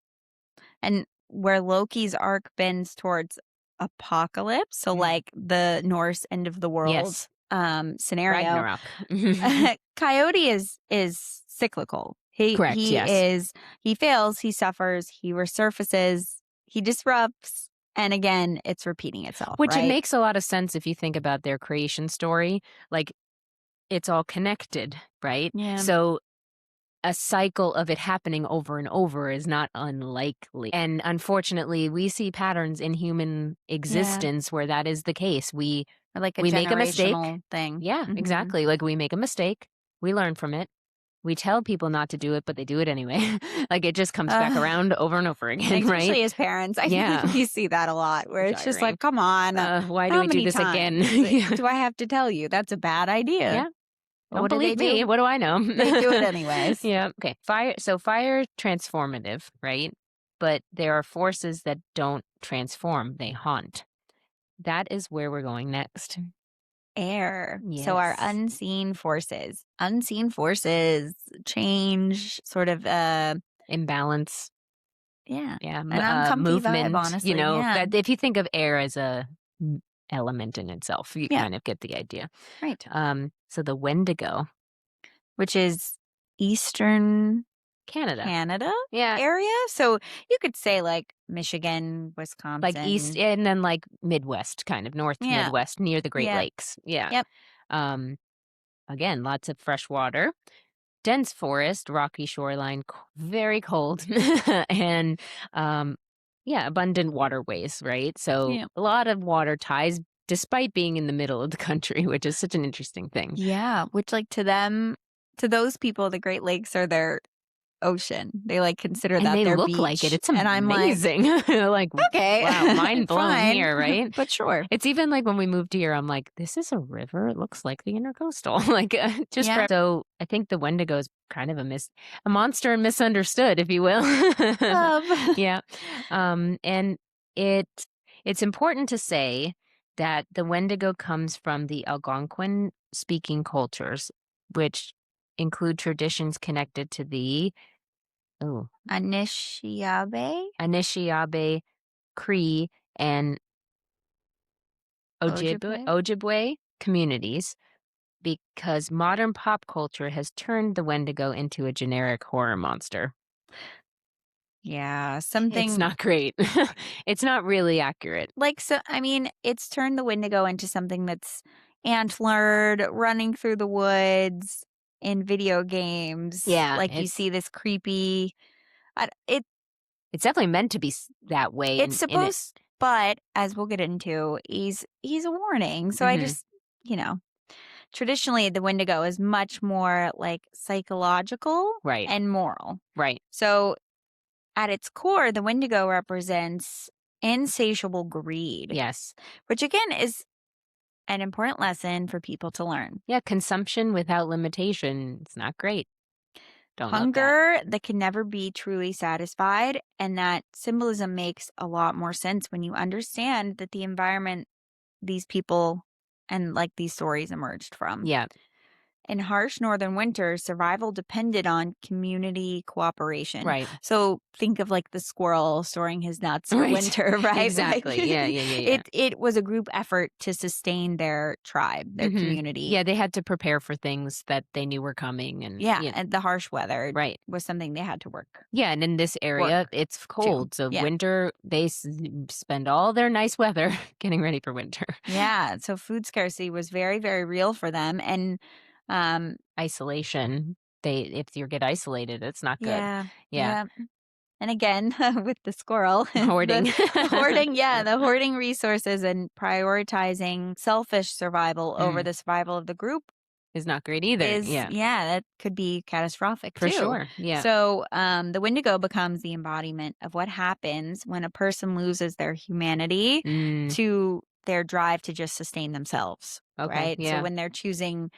And where Loki's arc bends towards apocalypse, so Mm. like the Norse end of the world Yes. scenario, Ragnarok. Coyote is cyclical. Correct, yes. He fails, he suffers, he resurfaces, he disrupts, and again, it's repeating itself, Which it right? makes a lot of sense if you think about their creation story. Like it's all connected, right? Yeah. So a cycle of it happening over and over is not unlikely. And unfortunately, we see patterns in human Yeah. existence where that is the case. Or like a We make a mistake. generational thing. Yeah, Mhm. exactly. Like we make a mistake, we learn from it. We tell people not to do it, but they do it anyway. Like it just comes back Uh, around over and over again, right? especially as parents, I Yeah. think we see that a lot where it's just Gyring. like, come on, Why do how we do many this again? times Yeah. do I have to tell you that's a bad idea? Yeah. But Don't what do they believe me. do? What do I know? They do it anyways. Yeah. Okay. Fire transformative, right? But there are forces that don't transform, they haunt. That is where we're going next. Air. So our Yes. unseen forces. Unseen forces change sort of Imbalance. yeah. Yeah. An uncomfy vibe, Movement. honestly. Yeah. That if you think of air as a element in itself, you Yeah. kind of get the idea. Right. So the Wendigo. which is Eastern Canada. Yeah. area. So you could say like Michigan, Like East Wisconsin. and then like Midwest, kind of North Yeah. Midwest near the Great Yep. Lakes. Yeah. Yep. Um, again, lots of fresh water, dense forest, rocky shoreline, very cold, and yeah, abundant waterways, right? So Yeah. a lot of water ties despite being in the middle of the country, which is such an interesting thing. Yeah. Which, like, to those people, the Great Lakes are their ocean. They like consider And that they their look like it. beach. It's And I'm like, amazing. Like, okay, wow, mind blown fine, here, right? but sure. It's even like when we moved here, I'm like, this is a river. It looks like the intercoastal. Like, just Yeah. so I think the Wendigo is kind of a monster and misunderstood, if you will. Love. Yeah. And it it's important to say that the Wendigo comes from the Algonquin speaking cultures, which include traditions connected to the oh Anishinaabe, Cree, and Ojibwe. Ojibwe communities because modern pop culture has turned the Wendigo into a generic horror monster. Yeah, It's something not great. It's not really accurate. like, so I mean, it's turned the Wendigo into something that's antlered, running through the woods in video games. Yeah, Like, you see this creepy it's definitely meant to be that way it's in it. supposed, but as we'll get into, he's a warning. So I Mhm. just, traditionally the Wendigo is much more like psychological Right, and moral. right. So at its core, the Wendigo represents insatiable greed, Yes. which again is an important lesson for people to learn. Yeah, consumption without limitation, it's not great. Don't love that. Hunger that can never be truly satisfied. And that symbolism makes a lot more sense when you understand that the environment these people and like these stories emerged from. Yeah. In harsh northern winters, survival depended on community cooperation. Right. So think of like the squirrel storing his nuts for Right. winter, right? Like, Exactly. Yeah. it was a group effort to sustain their tribe, their Mhm. community. Yeah, they had to prepare for things that they knew were coming and Yeah, yeah. and the harsh weather Right. was something they had to work Yeah, and in this area, it's to. cold. So Yeah. winter, they spend all their nice weather getting ready for winter. Yeah, so food scarcity was very, very real for them, and Isolation. If you get isolated, it's not good. yeah, Yeah. yeah. And again, with the squirrel, Hoarding. the hoarding, yeah, the hoarding resources and prioritizing selfish survival over Mm, the survival of the group is not great either. is, Yeah. yeah, that could be catastrophic For too. sure. Yeah. So, the Wendigo becomes the embodiment of what happens when a person loses their humanity Mm, to their drive to just sustain themselves, okay. right? So Yeah. when they're choosing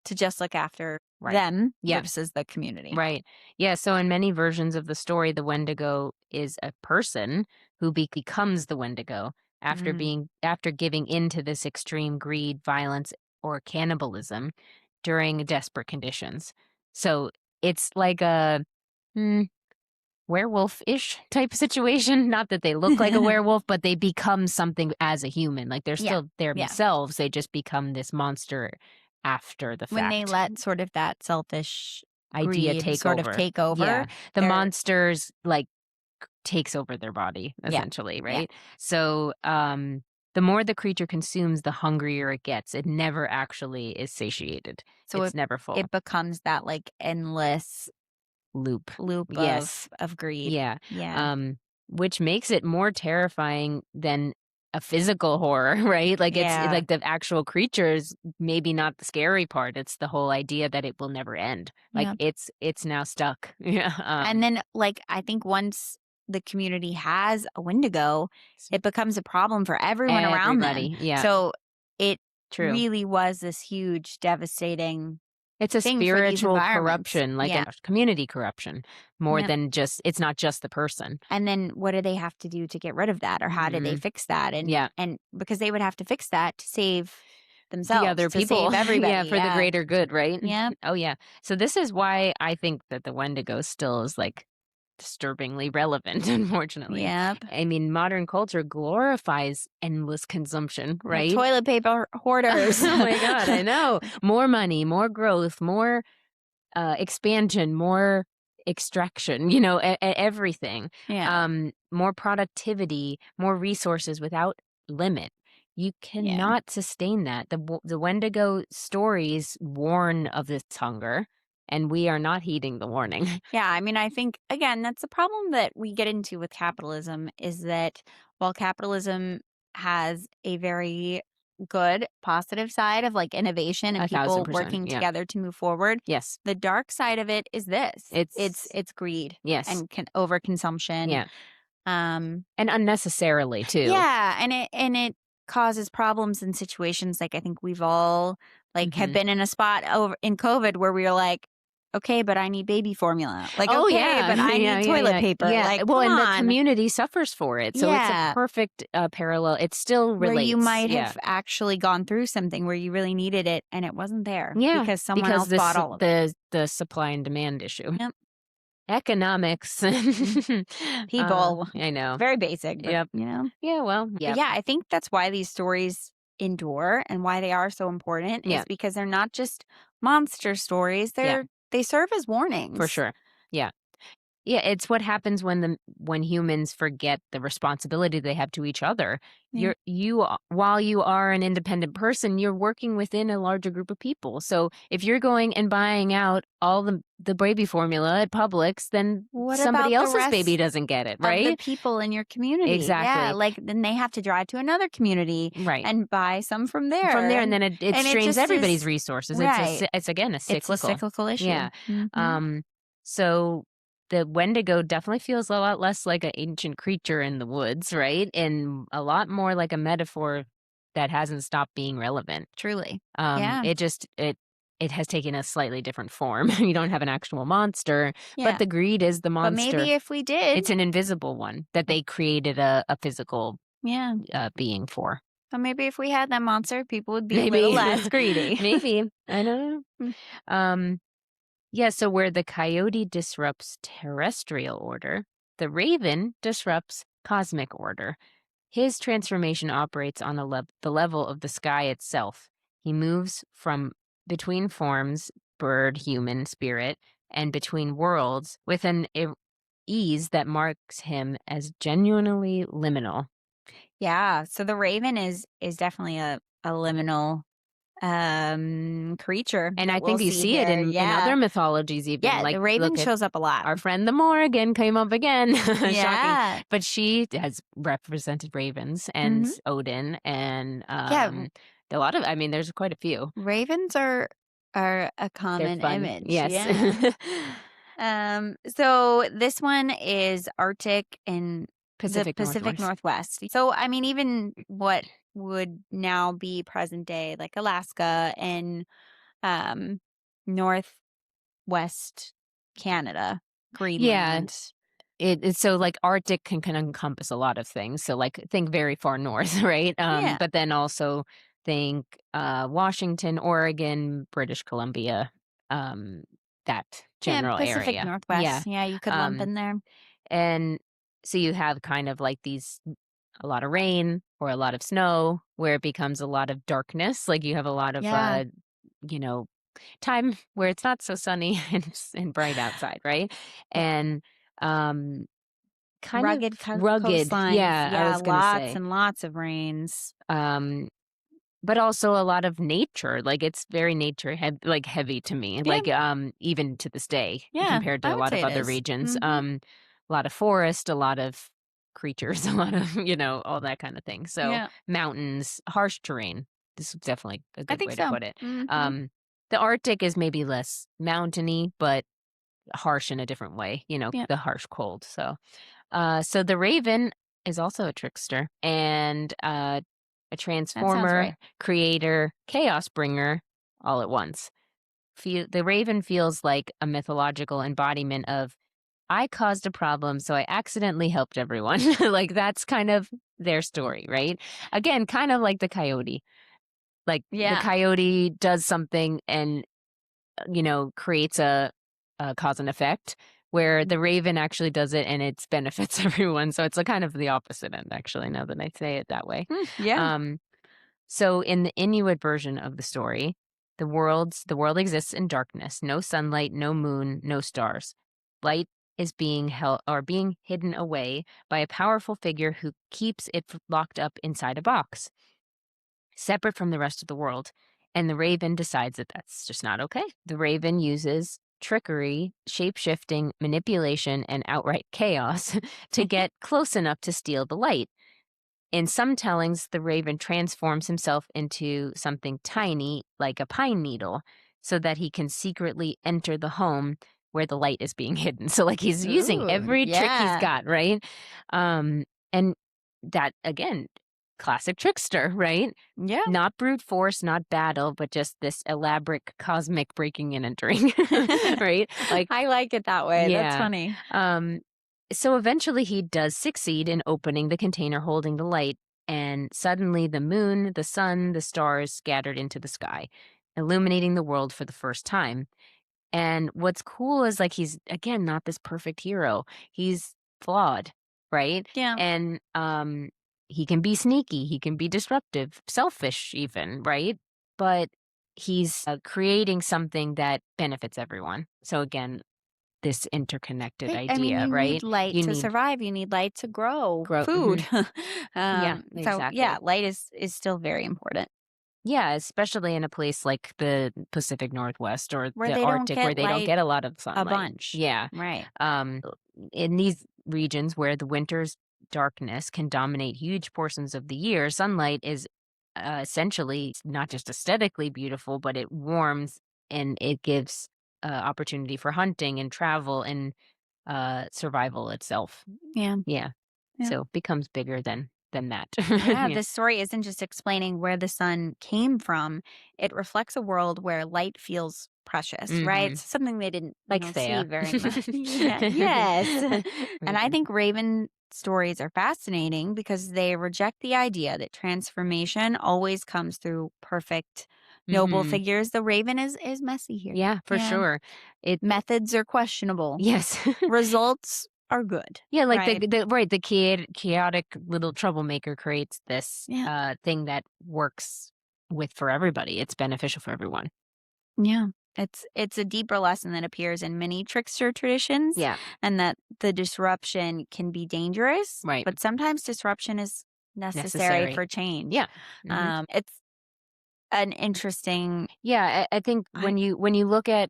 to just look after Right. them Yeah. versus the community. Right. Yeah. So in many versions of the story, the Wendigo is a person who becomes the Wendigo Mm. after giving into this extreme greed, violence, or cannibalism during desperate conditions. So it's like a werewolf-ish type situation. Not that they look like a werewolf, but they become something as a human. Like they're Yeah. still Yeah. themselves. They just become this monster after the When they fact. let sort of that selfish Idea greed take sort of over. take over. Yeah. The they're- monsters like takes over their body Yeah. essentially, Yeah. right? So the more the creature consumes, the hungrier it gets. It never actually is satiated. So It's never full. it becomes that like endless Loop. loop Yes. of greed. Yeah. Yeah. Which makes it more terrifying than a physical horror, right? Like it's Yeah. like the actual creatures, maybe not the scary part. It's the whole idea that it will never end. Like Yeah. it's now stuck. Yeah. And then like I think once the community has a Wendigo, it becomes a problem for everyone around them. Everybody. Yeah. So it True. really was this huge devastating It's a thing for these spiritual environments. corruption, like Yeah. a community corruption, more Yep. than it's not just the person. And then what do they have to do to get rid of that, or how did they fix that? And Yeah. and because they would have to fix that to save themselves, The other to people. save everybody. Yeah, for the greater good, right? Yeah. Oh, yeah. So this is why I think that the Wendigo still is like disturbingly relevant, unfortunately. Yep. I mean, modern culture glorifies endless consumption, The right? toilet paper hoarders. Oh my God, I know. More money, more growth, more expansion, more extraction, everything, Yeah. more productivity, more resources without limit. You Yeah. cannot sustain that. The Wendigo stories warn of this hunger, and we are not heeding the warning. Yeah, I mean, I think again, that's the problem that we get into with capitalism is that while capitalism has a very good positive side of like innovation and people 1,000%. working Yeah. together to move forward, Yes. the dark side of it is this. It's It's it's greed yes. and overconsumption. Yeah. Um And unnecessarily too. yeah, and it causes problems in situations like I think we've all like have Mhm. been in a spot over in COVID where we were like, okay, but I need baby formula. Like, Oh, okay, yeah. but I Yeah, need yeah, toilet yeah. paper. Yeah, Like, well, come and the on. community suffers for it, so it's a Yeah. perfect, parallel. It still Where you relates. might Yeah. have actually gone through something where you really needed it and it wasn't there Yeah, because someone because else bought all of it. the supply and demand issue. Yep. Economics. Mm. People. I know. Very basic, but Yep. Yeah, well, But yep. yeah, I think that's why these stories endure and why they are so important is Yeah, because they're not just monster stories. yeah, They serve as for warnings. sure. Yeah. Yeah, it's what happens when humans forget the responsibility they have to each other. Yeah. While you are an independent person, you're working within a larger group of people. So if you're going and buying out all the baby formula at Publix, then What somebody about the else's baby rest doesn't get it, of the right? people in your community? Yeah, Exactly. like then they have to drive to another community Right. and buy some from From there there, and then it and it strains just everybody's is resources. right. It's again a It's a cyclical. cyclical issue. Yeah. Mhm. Um. So the Wendigo definitely feels a lot less like an ancient creature in the woods, right? And a lot more like a metaphor that hasn't stopped being relevant. Truly. Yeah. It has taken a slightly different form. You don't have an actual monster, but Yeah. the greed is the But monster. maybe if we did, It's an invisible one that they created a physical yeah. being for. But maybe if we had that monster, people would be a little Maybe. less greedy. Maybe. I don't Mm. know. Yeah, so where the coyote disrupts terrestrial order, the raven disrupts cosmic order. His transformation operates on the level of the sky itself. He moves from between forms, bird, human, spirit, and between worlds with an ease that marks him as genuinely liminal. Yeah, so the raven is definitely a liminal, creature And I that we'll think you see see it here. in Yeah. other mythologies even, Yeah, like, the raven look at shows up a lot. our friend the Morrigan came up again. Shocking. Yeah. But she has represented ravens and Mhm. Odin and, Yeah, a lot of I mean, there's quite a few. ravens are a They're common fun. image, Yes. yeah. So this one is Arctic and the Pacific Pacific Northwest. Northwest. So, I mean, even what would now be present day, like Alaska and um, Northwest Canada, Yeah. Greenland. It's so, like, Arctic can encompass a lot of things. So, like, think very far north, right? Yeah. But then also think, Washington, Oregon, British Columbia, um, that Yeah, general Pacific area. Yeah. Northwest. Yeah, you could lump Um, in there. and so you have kind of like these a lot of rain or a lot of snow where it becomes a lot of darkness. Like you have a lot of, Yeah. you know, time where it's not so sunny and bright outside, right? Yeah. And um, kind of Rugged rugged. coastlines. Yeah, I Yeah, was gonna lots say. and lots of rains. Um, but also a lot of nature. Like it's very like heavy to me. Yeah. Like even to this day Yeah, compared to I a would lot say of it other is. regions. Mhm. A lot of forest, a lot of creatures, a lot of all that kind of thing. So Yeah, mountains, harsh terrain. This is definitely a I good think way to so. put it. Mhm. Um, the Arctic is maybe less mountainy, but harsh in a different way. Yeah, The harsh cold. So the raven is also a trickster and a that sounds right. transformer, creator, chaos bringer, all at once. The raven feels like a mythological embodiment of I caused a problem, so I accidentally helped everyone. Like that's kind of their story, right? Again, kind of like the coyote. Like the Yeah. coyote does something and creates a cause and effect, where Mhm. the raven actually does it and it benefits everyone. So it's a kind of the opposite end, actually, now that I say it that way. Yeah. Um, so in the Inuit version of the story, The world exists in darkness, no sunlight, no moon, no stars. Light is being held or being hidden away by a powerful figure who keeps it locked up inside a box, separate from the rest of the world. And the raven decides that that's just not okay. The raven uses trickery, shape-shifting, manipulation, and outright chaos to get close enough to steal the light. In some tellings, the raven transforms himself into something tiny, like a pine needle, so that he can secretly enter the home where the light is being hidden. So, like, he's using Ooh, every trick he's yeah. got, right? And that, again, classic trickster, right? Yeah. Not brute force, not battle, but just this elaborate cosmic breaking and entering, right? Like, I like it that way. That's yeah. funny. So eventually he does succeed in opening the container holding the light, and suddenly the moon, the sun, the stars scattered into the sky, illuminating the world for the first time. And what's cool is like he's again not this perfect hero. He's flawed, right? Yeah. And he can be sneaky, he can be disruptive, selfish even, right? But he's creating something that benefits everyone. So again, this interconnected Right. I mean, idea, you need right? light You to need survive. You need light to grow grow food. Yeah, So yeah, exactly. light is still very important. Yeah, especially in a place like the Pacific Northwest or Where the they don't Arctic where get they don't light get a lot of a sunlight. bunch. Yeah. Right. Um, in these regions where the winter's darkness can dominate huge portions of the year, sunlight is essentially not just aesthetically beautiful, but it warms and it gives opportunity for hunting and travel and survival itself. Yeah. Yeah. Yeah. So becomes bigger than that. Yeah, Yeah. this story isn't just explaining where the sun came from. It reflects a world where light feels precious, right? Mhm. It's something they didn't, Like see Thea. very much. Yeah, yes. And I Mhm. think Raven stories are fascinating because they reject the idea that transformation always comes through perfect, noble Mhm. figures. The Raven is messy here. Yeah, for Yeah. sure. It Methods are questionable. yes. Results are good, Yeah, like right? the chaotic little troublemaker creates this, Yeah. thing that works for everybody. It's beneficial for everyone. Yeah. It's a deeper lesson that appears in many trickster traditions, Yeah, and that the disruption can be dangerous, right. but sometimes disruption is necessary Necessary. for change. Yeah. Mhm. It's an interesting Yeah, I think I when you look at,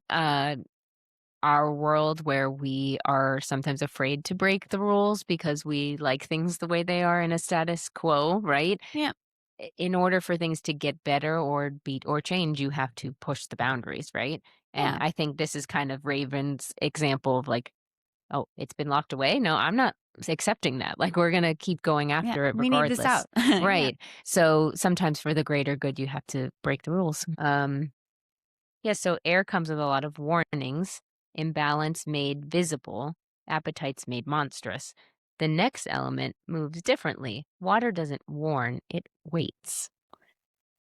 our world where we are sometimes afraid to break the rules because we like things the way they are in a status quo, right? yeah, In order for things to get better or beat or change, you have to push the boundaries, right? And yeah, I think this is kind of Raven's example of like, oh, it's been locked away. No, I'm not accepting that. Like, we're going to keep going yeah. after it We need this regardless. out. Yeah. Right. So sometimes for the greater good, you have to break the rules. Yeah, so air comes with a lot of warnings, imbalance made visible, appetites made monstrous. The next element moves differently. Water doesn't warn, it waits.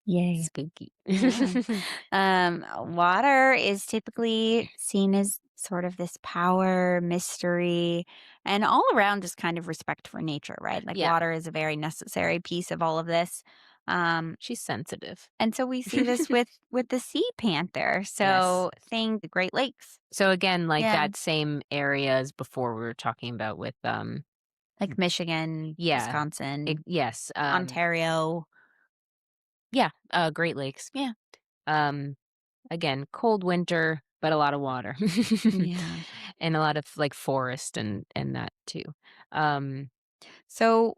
Yay. Spooky. Yeah. Water is typically seen as sort of this power, mystery, and all around just kind of respect for nature, right? Like Yeah, water is a very necessary piece of all of this. Um, she's sensitive. and so we see this with the sea panther. Yes. So think the Great Lakes. So again, like Yeah. that same area as before we were talking about with Like Michigan, yeah. Wisconsin, Yes. Ontario. Yeah, Great Lakes. Yeah. Um again, cold winter, but a lot of water. Yeah. And a lot of like forest and that too. Um So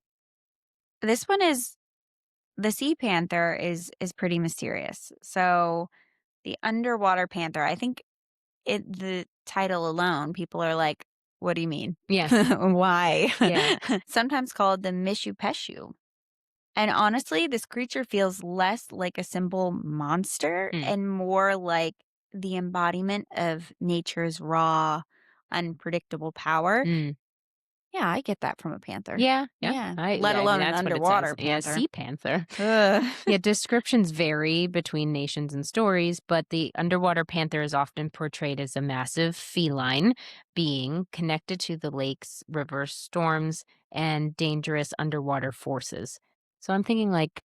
this one is the sea panther is pretty mysterious. So the underwater panther, I think the title alone, people are like, "What do you mean? yes. Why?" Yeah. Sometimes called the Mishipeshu. And honestly, this creature feels less like a simple monster Mm. and more like the embodiment of nature's raw, unpredictable power. Mm. Yeah, I get that from a panther. Yeah, yeah. Yeah, I let yeah, I mean alone an that's what it says. underwater Yeah, panther. sea panther. Ugh. Yeah, descriptions vary between nations and stories, but the underwater panther is often portrayed as a massive feline being connected to the lakes, rivers, storms, and dangerous underwater forces. So I'm thinking like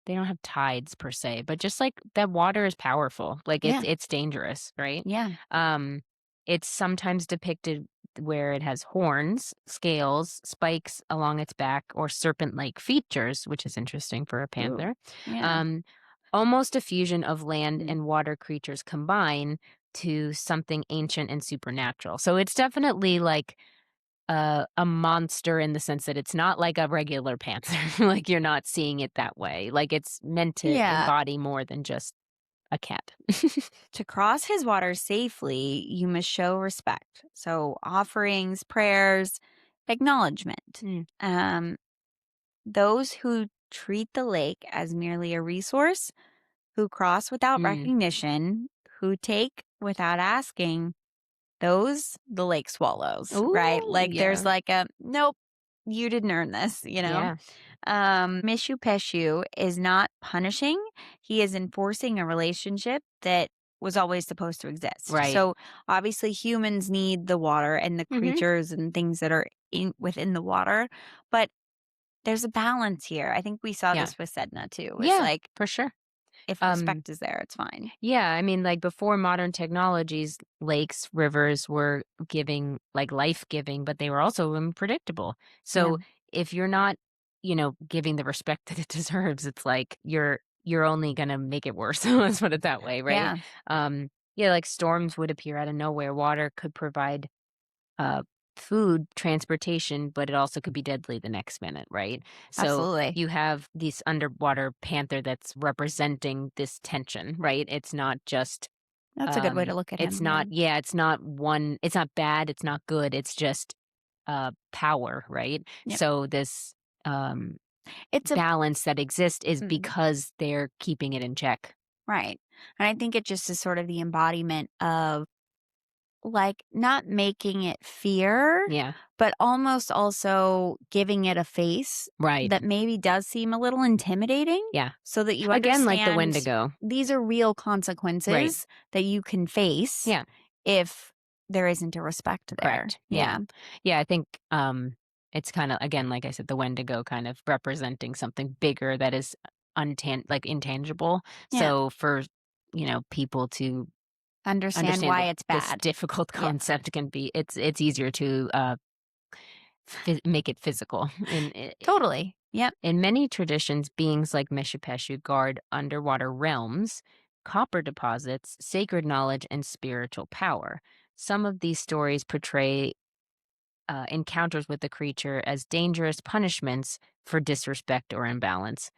they don't have tides per se, but just like that water is powerful. Like Yeah. it's dangerous, right? Yeah. Um, it's sometimes depicted where it has horns, scales, spikes along its back, or serpent-like features, which is interesting for a Ooh. panther. Yeah. Um, almost a fusion of land Mm. and water creatures combine to something ancient and supernatural. So it's definitely like a monster in the sense that it's not like a regular panther. Like, you're not seeing it that way. Like, it's meant to Yeah. embody more than just a cat. To cross his waters safely, you must show respect. So, offerings, prayers, acknowledgement. Mm, Um, those who treat the lake as merely a resource, who cross without mm. recognition, who take without asking, those the lake swallows, right? Ooh, Like there's yeah. like a nope, you didn't earn this, you know? Yeah. Mishipeshu is not punishing. He is enforcing a relationship that was always supposed to exist. Right. So obviously humans need the water and the Mhm. creatures and things that are in within the water, but there's a balance here. I think we saw Yeah. this with Sedna too. It's Yeah, like for sure. if Um respect is there, it's fine. Yeah, I mean, like before modern technologies, lakes, rivers were giving like life-giving, but they were also unpredictable. Yeah. So if you're not, giving the respect that it deserves, it's like you're only gonna make it worse. Let's put it that way, right? Yeah, Yeah, like storms would appear out of nowhere. Water could provide uh, food, transportation, but it also could be deadly the next minute, right? So absolutely. you have this underwater panther that's representing this tension, right? It's not just That's a good way to look at it's him. Yeah. not yeah, it's not bad, it's not good, it's just power, right? Yep. So this um It's a balance that exists is mm, because they're keeping it in check. right. And I think it just is sort of the embodiment of like not making it fear, Yeah. but almost also giving it a face Right. that maybe does seem a little intimidating Yeah. so that you Again, like the understand Wendigo. these are real Right. consequences that you can face Yeah. if there isn't a respect there. Correct. Yeah. Yeah. Yeah, I think, it's kinda again, like I said, the Wendigo kind of representing something bigger that is intangible. Yeah. So for, people to Understand understand why that it's this bad. difficult Yeah. concept can be it's easier to, make it physical. Totally. Yep. In many traditions, beings like Mishipeshu guard underwater realms, copper deposits, sacred knowledge, and spiritual power. Some of these stories portray encounters with the creature as dangerous punishments for disrespect or imbalance.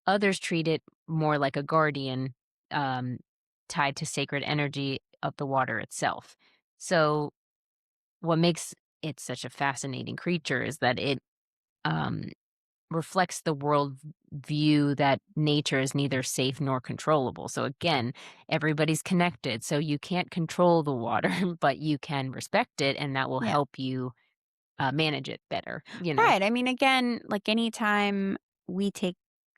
Others treat it more like a guardian um, tied to sacred energy of the water itself. So, what makes it such a fascinating creature is that it um, reflects the world view that nature is neither safe nor controllable. So, again, everybody's connected. So, you can't control the water, but you can respect it, and that will Yeah. help you manage it better. Right. I mean, again, like anytime we take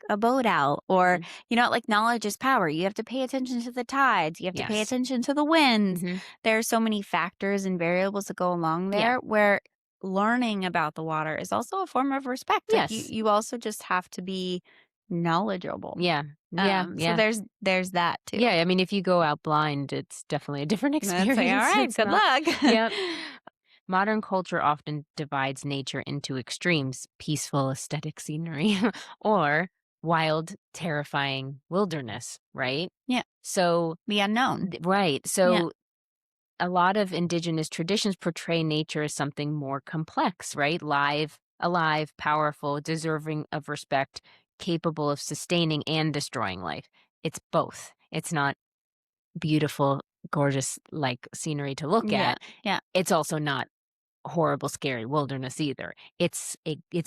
a boat out or, Mhm. like knowledge is power. You have to pay attention to the tides. You have to pay Yes. attention to the winds. Mhm. There are so many factors and variables that go along Yeah. there where learning about the water is also a form of respect. Like you, Yes. you also just have to be knowledgeable. Yeah. Yeah. So Yeah. there's that too. Yeah, I mean, if you go out blind, it's definitely a different I'd say, all experience. right, It's good not luck. Yep. Modern culture often divides nature into extremes, peaceful aesthetic scenery or wild, terrifying wilderness, right? Yeah. So The unknown. right. Yeah. So a lot of indigenous traditions portray nature as something more complex, right? Alive, powerful, deserving of respect, capable of sustaining and destroying life. It's both. It's not beautiful, gorgeous like scenery to look Yeah. at. Yeah. It's also not horrible, scary wilderness either. It's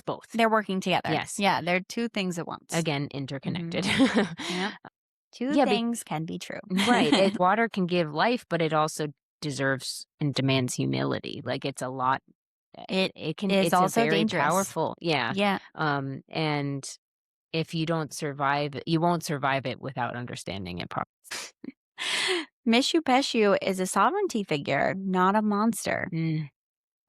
both. They're working together. Yes. Yeah, they're 2 things at once. Again, interconnected. Mhm. Yep. 2 Yeah, things can be true. right. Water can give life, but it also deserves and demands humility. Like it's a lot. It is It's a also very dangerous. powerful, yeah. Yeah. And if you don't survive, you won't survive it without understanding it properly. Mishipeshu is a sovereignty figure, not a monster. Mm,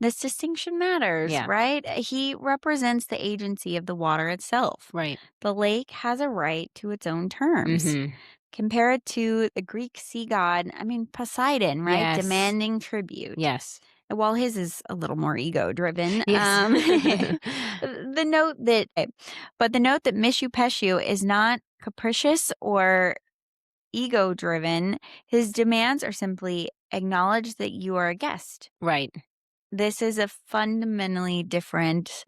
This distinction matters, Yeah. right? He represents the agency of the water itself. Right. The lake has a right to its own terms. Mhm. Compare it to the Greek sea god, Poseidon, right? Yes. Demanding tribute. Yes. While his is a little more ego driven. Yes. The note that, but the note that Mishipeshu is not capricious or ego driven. His demands are simply acknowledge that you are a guest. Right. This is a fundamentally different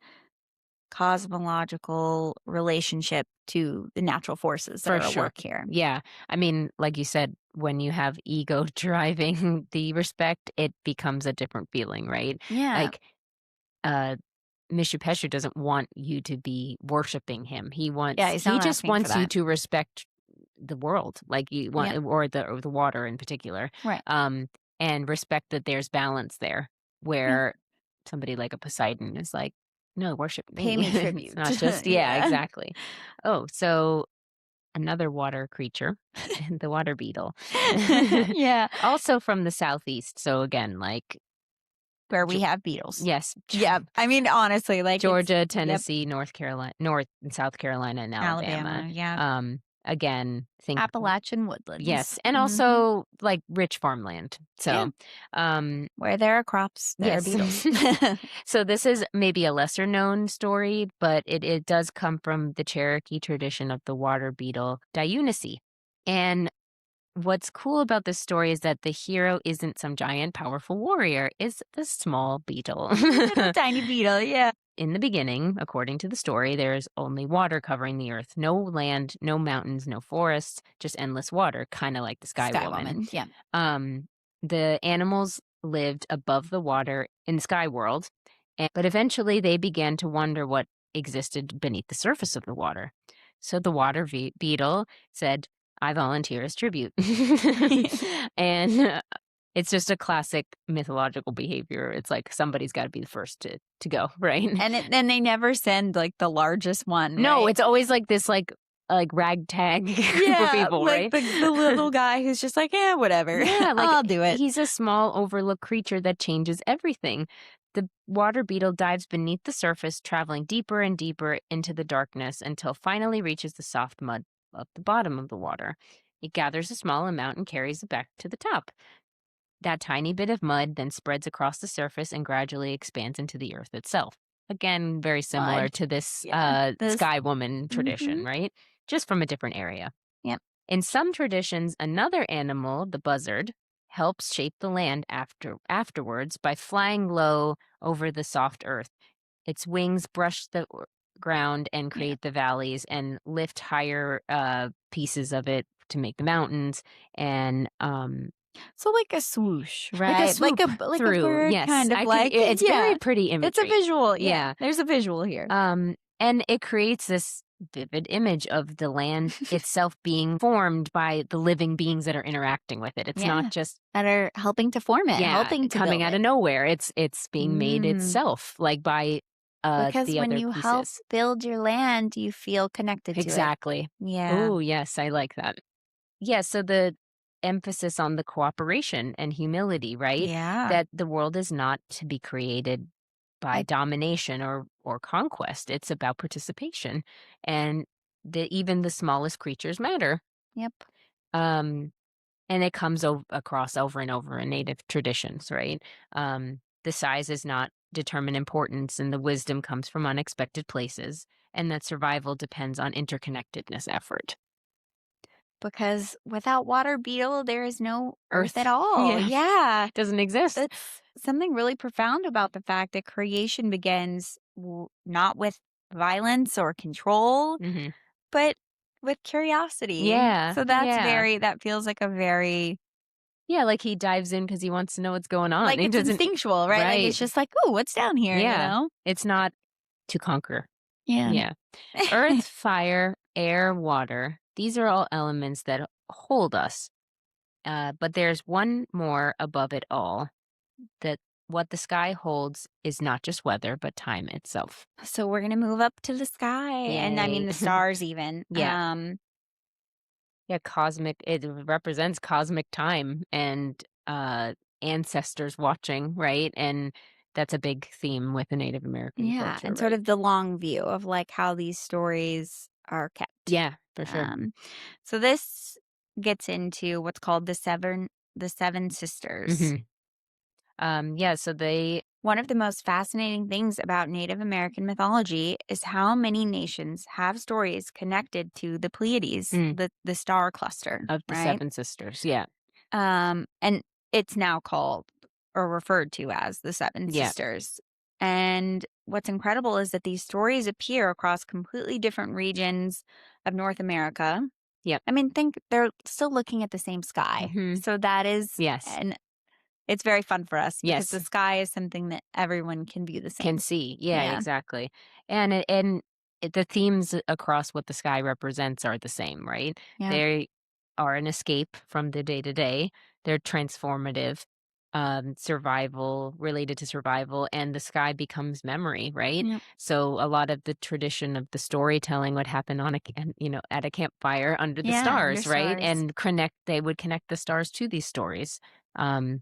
cosmological relationship to the natural forces that For are at sure. work here. Yeah. I mean, like you said, when you have ego driving the respect, it becomes a different feeling, right? Yeah. Like, uh, Mishipeshu doesn't want you to be worshiping him. Yeah, he's He not just asking for wants you that. to respect the world, like you want, Yep. or the water in particular, Right. um, and respect that there's balance there, Yeah. where somebody like a Poseidon is like, no, worship Pay me. me It's tribute. not just, yeah, Yeah. exactly. Oh, so another water creature, the water beetle, Yeah. also from the southeast. So again, like, Where we Ge- have beetles. yes, Yeah. I mean, honestly, like it's, Georgia, yep. Tennessee, North Carolina, North and South Carolina, and Alabama. Alabama. Yeah. Again, think Appalachian woodlands. yes, and Hmm. also like rich farmland. Yeah. So, um, Where there are crops, there are yes. beetles. So this is maybe a lesser known story, but it does come from the Cherokee tradition of the water beetle Dâyuni'sï. And what's cool about this story is that the hero isn't some giant, powerful warrior; it's the small beetle. Little tiny beetle. Yeah. In the beginning, according to the story, there's only water covering the earth. No land, no mountains, no forests, just endless water, kind of like the Sky Sky Woman. woman. Yeah. The animals lived above the water in the sky world, but eventually they began to wonder what existed beneath the surface of the water. So the water beetle said, I volunteer as tribute. And it's just a classic mythological behavior. It's like somebody's got to be the first to go, right? And they never send like the largest one, No, right? it's always like this like ragtag group of Yeah, people, like right? the little guy who's just like, yeah, whatever. Yeah, like I'll do it. he's a small overlooked creature that changes everything. The water beetle dives beneath the surface, traveling deeper and deeper into the darkness until finally reaches the soft mud of the bottom of the water. It gathers a small amount and carries it back to the top. That tiny bit of mud then spreads across the surface and gradually expands into the earth itself. Again, very similar Mud. to this Yeah. This. Sky Woman tradition, Hmm. right? Just from a different area. Yep. In some traditions, another animal, the buzzard, helps shape the land afterwards by flying low over the soft earth. Its wings brush the ground and Yeah. create the valleys and lift higher pieces of it to make the mountains and So like a swoosh, like a right? swoop Like a through. bird, Yes, kind of I could. like It's very yeah. pretty It's a imagery. visual. Yeah, Yeah. there's a visual here. And it creates this vivid image of the land itself being formed by the living beings that are interacting with it. It's not Yeah, just that are helping to form it, yeah helping to coming build out of it. nowhere. It's being made Mm. itself, like by Because the when other you help pieces. build your land, you feel connected to it. Exactly. Yeah. Oh yes, I like that. Yeah. So the emphasis on the cooperation and humility, right? Yeah. That the world is not to be created by Like, domination or conquest. It's about participation, and even the smallest creatures matter. yep. Um, and it comes across over and over in native traditions, right? The size is not determine importance, and the wisdom comes from unexpected places, and that survival depends on interconnectedness effort. Because without water beetle, there is no earth at Earth, all. yeah, Yeah. doesn't exist. That's something really profound about the fact that creation begins not with violence or control, Hmm. but with curiosity. Yeah, So yeah, that feels like a very, yeah. Like he dives in because he wants to know what's going on. like He it's doesn't, instinctual, right? Like right? it's just like, oh, what's down here, you Yeah, know? it's not to conquer. Yeah. Yeah. Earth, fire, air, water. These are all elements that hold us. But there's one more above it all that what the sky holds is not just weather, but time itself. So we're gonna move up to the sky, and I mean Yay. the stars even. Yeah. Yeah. Cosmic, it represents cosmic time and ancestors watching, right? And that's a big theme with the Native American Yeah, culture, and sort right? of the long view of, like, how these stories are kept. Yeah, for sure. Um, so this gets into what's called the Seven Sisters. Mhm. Yeah, so they One of the most fascinating things about Native American mythology is how many nations have stories connected to the Pleiades, mm, the star cluster, of the right? 7 sisters, yeah. And it's now called or referred to as the Seven Yeah, Sisters. And what's incredible is that these stories appear across completely different regions of North America. yep. I mean, think they're still looking at the same sky. Mhm. So that is, Yes. and it's very fun for us because the Yes. sky is something that everyone can view the Can same. see. Yeah, Yeah. exactly. The themes across what the sky represents are the same, right? Yeah. They are an escape from the day to day. They're transformative, survival related to survival, and the sky becomes memory, right? Yeah. So a lot of the tradition of the storytelling would happen on at a campfire under the Yeah. Under stars, right? stars. And they would connect the stars to these stories. Um,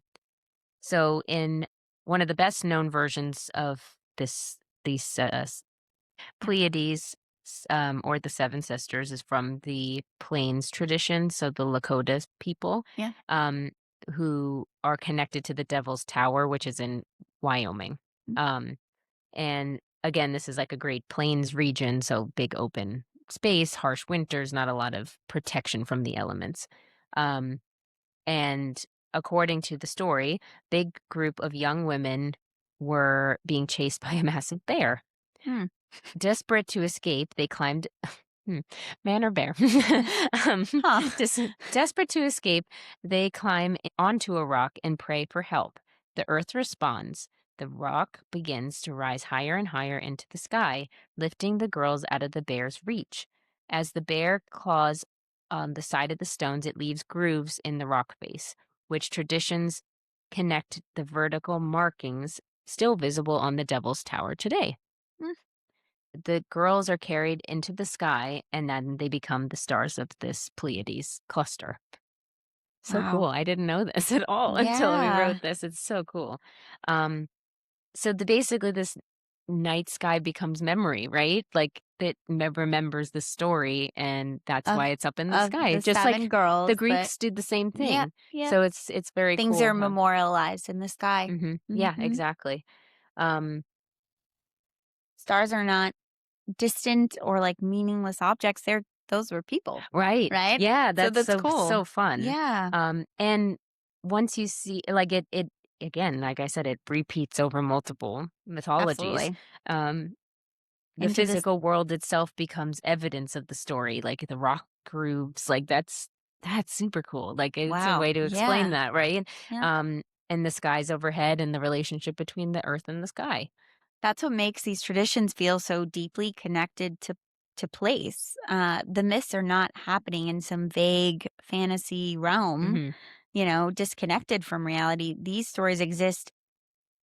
so in one of the best known versions of these Pleiades, or the Seven Sisters, is from the Plains tradition, so the Lakota people, Yeah. um, who are connected to the Devil's Tower, which is in Wyoming. Mm. Um, and again, this is like a Great Plains region, so big open space, harsh winters, not a lot of protection from the elements. Um, and according to the story, big group of young women were being chased by a massive bear. Hmm. Desperate to escape, they climbed. Hmm, man or bear? um, Huh. desperate to escape, they climb onto a rock and pray for help. The earth responds. The rock begins to rise higher and higher into the sky, lifting the girls out of the bear's reach. As the bear claws on the side of the stones, it leaves grooves in the rock face, which traditions connect the vertical markings still visible on the Devil's Tower today. Mm. The girls are carried into the sky, and then they become the stars of this Pleiades cluster. So cool. Wow. I didn't know this at all until we Yeah. wrote this. It's so cool. Um, so basically this night sky becomes memory, right? Like it remembers the story, and that's why Of it's up in the of sky. the Just 7 like the girls, but Greeks did the same yeah, thing. yep. So it's very Things cool are how. memorialized in the sky. Yeah, Mhm. exactly. Um, Stars are not distant or, like, meaningless objects, those were people, Right. right? Yeah, So that's that's cool. so fun. Yeah, And once you see like it again, like I said, it repeats over multiple mythologies. absolutely. Um, the Into this physical world itself becomes evidence of the story, like the rock grooves, like that's super cool. Like it's a wow, way to explain yeah, that, right? yeah. Um, and the skies overhead and the relationship between the earth and the sky. That's what makes these traditions feel so deeply connected to place. The myths are not happening in some vague fantasy realm, Mhm. disconnected from reality. These stories exist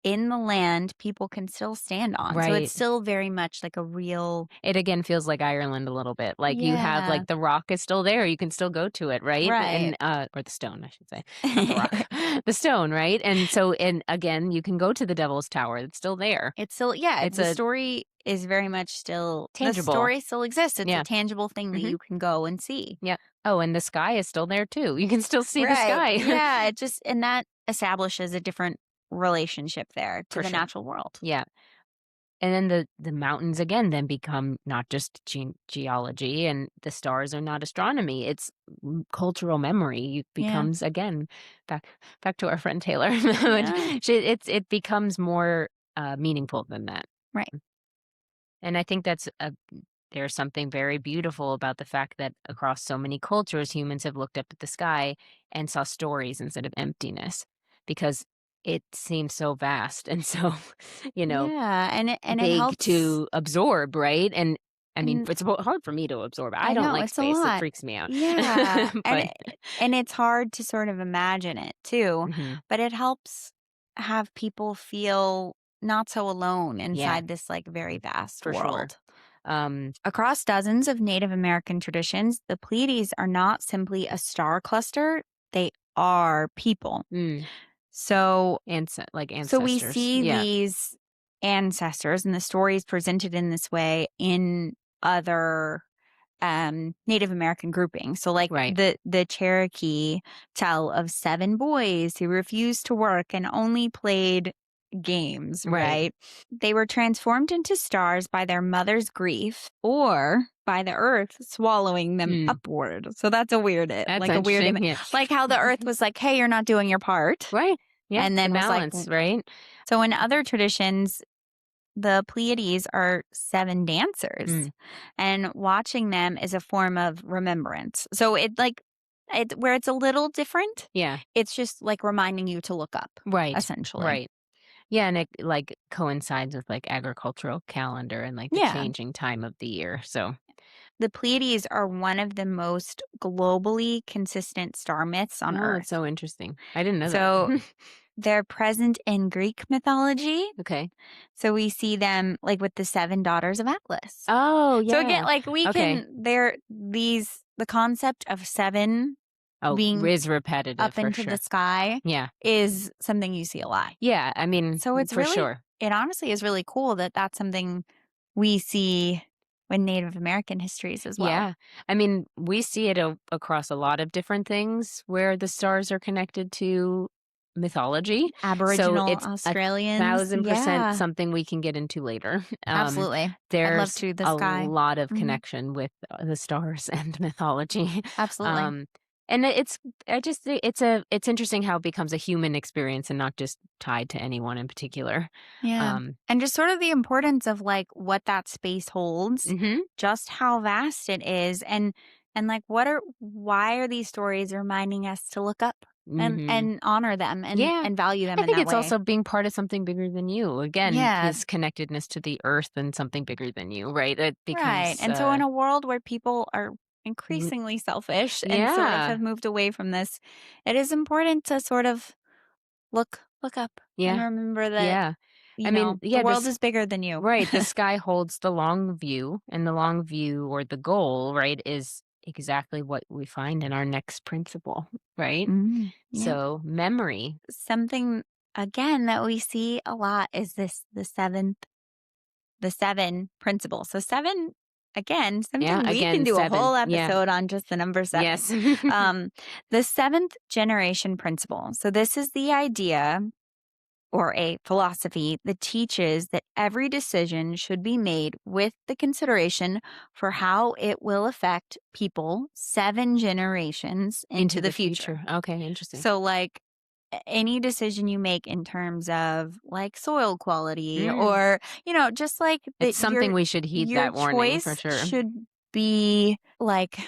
in the land people can still stand on. So it's Right. still very much like a real. It again feels like Ireland a little bit. Like you have Yeah, like the rock is still there. You can still go to it, right? right. And or the stone, I should say. Not the rock. The stone, right? And again, you can go to the Devil's Tower. It's still there. It's still, yeah, It's the a story is very much still, the tangible. story still exists. It's a Yeah. tangible thing that Mhm. you can go and see. Yeah. Oh, and the sky is still there too. You can still see the Right. sky. Yeah, it just, and that establishes a different relationship there to For the sure. natural world. Yeah. And then the mountains again then become not just geology, and the stars are not astronomy. It's cultural memory. It Yeah. becomes again back back to our friend Taylor. Yeah. It becomes more meaningful than that. Right. And I think there's something very beautiful about the fact that across so many cultures, humans have looked up at the sky and saw stories instead of emptiness, because it seems so vast and so, you know, Yeah, and it big helps, to absorb, right? And I mean, and it's hard for me to absorb. I I don't know like it's a space. It lot. freaks me out. Yeah, and But and it's hard to sort of imagine it too, mhm, but it helps have people feel not so alone yeah, inside this, like, very vast for sure. world. Um, Across dozens of Native American traditions, the Pleiades are not simply a star cluster, they are people. mm, So Like so we ancestors. see Yeah. these ancestors and the stories presented in this way in other Native American groupings. So like Right. the Cherokee tell of 7 boys who refused to work and only played games, Right. right? They were transformed into stars by their mother's grief or by the earth swallowing them Mm. upward. So that's a weird That's like a weird interesting. Yeah. like how the earth was like, "Hey, you're not doing your part." Right. Yeah. And The then was like balance, right? so in other traditions the Pleiades are 7 dancers, Mm. and watching them is a form of remembrance. So it where it's a little different, Yeah. it's just like reminding you to look up, Right. essentially. Right. Yeah, and it, like, coincides with, like, agricultural calendar and, like, the Yeah. changing time of the year, so The Pleiades are one of the most globally consistent star myths on oh, that's Earth. so interesting. I didn't know that. So they're present in Greek mythology. Okay. So we see them like with the 7 daughters of Atlas. Oh, So again, yeah. like we Okay. can they're these the concept of 7 Oh, being is repetitive up for into the sure. sky Yeah. is something you see a lot. Yeah, I mean, So it's for really sure. it honestly is really cool that that's something we see in Native American histories as well. Yeah. I mean, we see it across a lot of different things where the stars are connected to mythology. So Aboriginal it's Australians. 1,000% Yeah, something we can get into later. absolutely. I'd love There's to. The a sky. lot of Hmm. connection with the stars and mythology. Absolutely. Um, and I just think it's interesting how it becomes a human experience and not just tied to anyone in particular. Yeah. Um, And just sort of the importance of like what that space holds, mhm, just how vast it is and like why are these stories reminding us to look up mhm. and honor them Yeah. and value them I in think that it's way. also being part of something bigger than you. Again, Yeah, this connectedness to the earth and something bigger than you, right? It right. becomes And so in a world where people are n- increasingly selfish and sort of yeah. have moved away from this, it is important to sort of look up and Yeah. remember that, Yeah. I mean, the yeah, world this is bigger than you. right, the sky holds the long view, and the long view or the goal, right, is exactly what we find in our next principle, right? Yep. So, memory. Something again that we see a lot is this the 7 principle. So 7 again, Yeah, something we can again, do a 7. whole Yeah. episode on just the number 7. Yes. Um the 7th generation principle. So this is the idea or a philosophy that teaches that every decision should be made with the consideration for how it will affect people 7 generations into Into the the future. future. Okay, interesting. So, like, any decision you make in terms of like soil quality Mm. or, just like It's that something we should heed your that warning for choice sure. should be like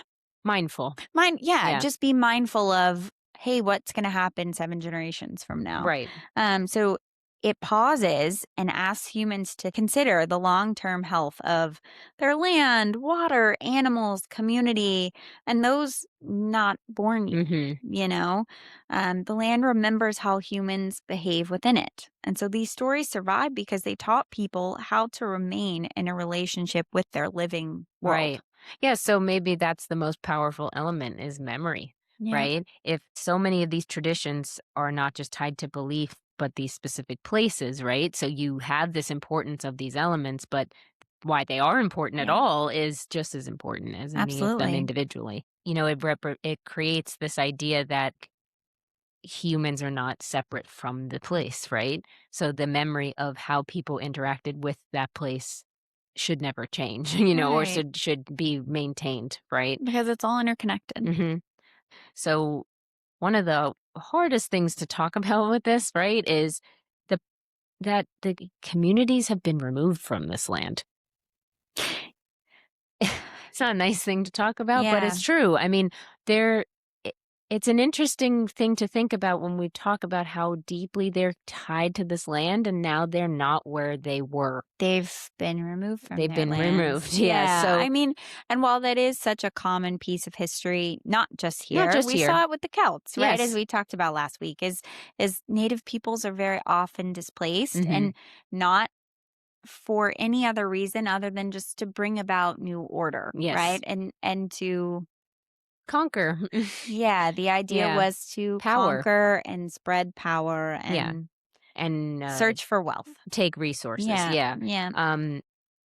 Mindful. yeah, Yeah. just be mindful of, hey, what's going to happen 7 generations from now? Right. So it pauses and asks humans to consider the long-term health of their land, water, animals, community, and those not born yet. Mhm. The land remembers how humans behave within it. And so these stories survive because they taught people how to remain in a relationship with their living world. Right. Yeah, so maybe that's the most powerful element is memory, Yeah. right? If so many of these traditions are not just tied to belief, but these specific places, right? So you have this importance of these elements, but why they are important at Yeah. all is just as important as any of them Absolutely. individually. It creates this idea that humans are not separate from the place, right? So the memory of how people interacted with that place should never change, or Right. should be maintained, right? Because it's all interconnected. Hmm. So one of the hardest things to talk about with this, right, is the that the communities have been removed from this land. It's not a nice thing to talk about, but Yeah. it's true. I mean, there I it's an interesting thing to think about when we talk about how deeply they're tied to this land, and now they're not where they were. They've been removed from They've their been lands. removed. Yeah, Yeah. so I mean, and while that is such a common piece of history, not just not here, just we here. saw it with the Celts, right? As Yes. we talked about last week, is native peoples are very often displaced Mhm. and not for any other reason other than just to bring about new order, right? Yes. And to conquer. Yeah, the idea Yeah. was to Power. conquer and spread power Yeah. and And search for wealth. take resources. Yeah, Yeah. yeah, Um,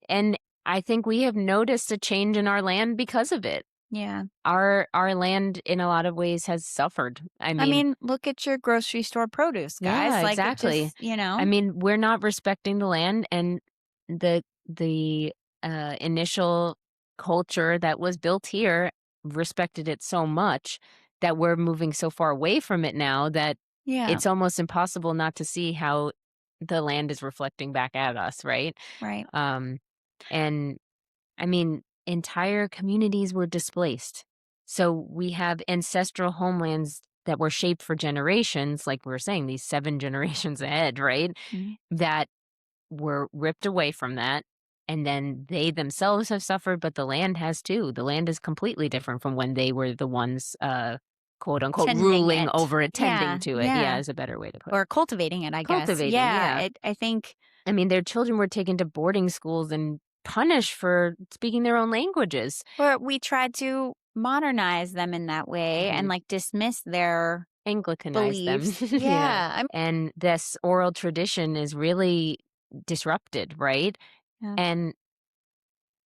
and I think we have noticed a change in our land because of it. yeah. Our land in a lot of ways has suffered. I I mean, mean, look at your grocery store produce, yeah, guys. Like, it exactly. just, I mean, we're not respecting the land, and the initial culture that was built here respected it so much that we're moving so far away from it now that yeah, it's almost impossible not to see how the land is reflecting back at us, right? right. Um, and I mean, entire communities were displaced. So we have ancestral homelands that were shaped for generations, like we were saying, these 7 generations ahead, right? Mm. That were ripped away from that. And then they themselves have suffered, but the land has too. The land is completely different from when they were the ones, quote unquote, Tending ruling it. over it, tending Yeah, to it. Yeah, yeah. is a better way to put it. Or cultivating it, I guess. Cultivating, Yeah, yeah. I think I mean, their children were taken to boarding schools and punished for speaking their own languages. or we tried to modernize them in that way and Mhm. like dismiss their Anglicanize them, beliefs. yeah, Yeah. and this oral tradition is really disrupted, right? Yeah. And,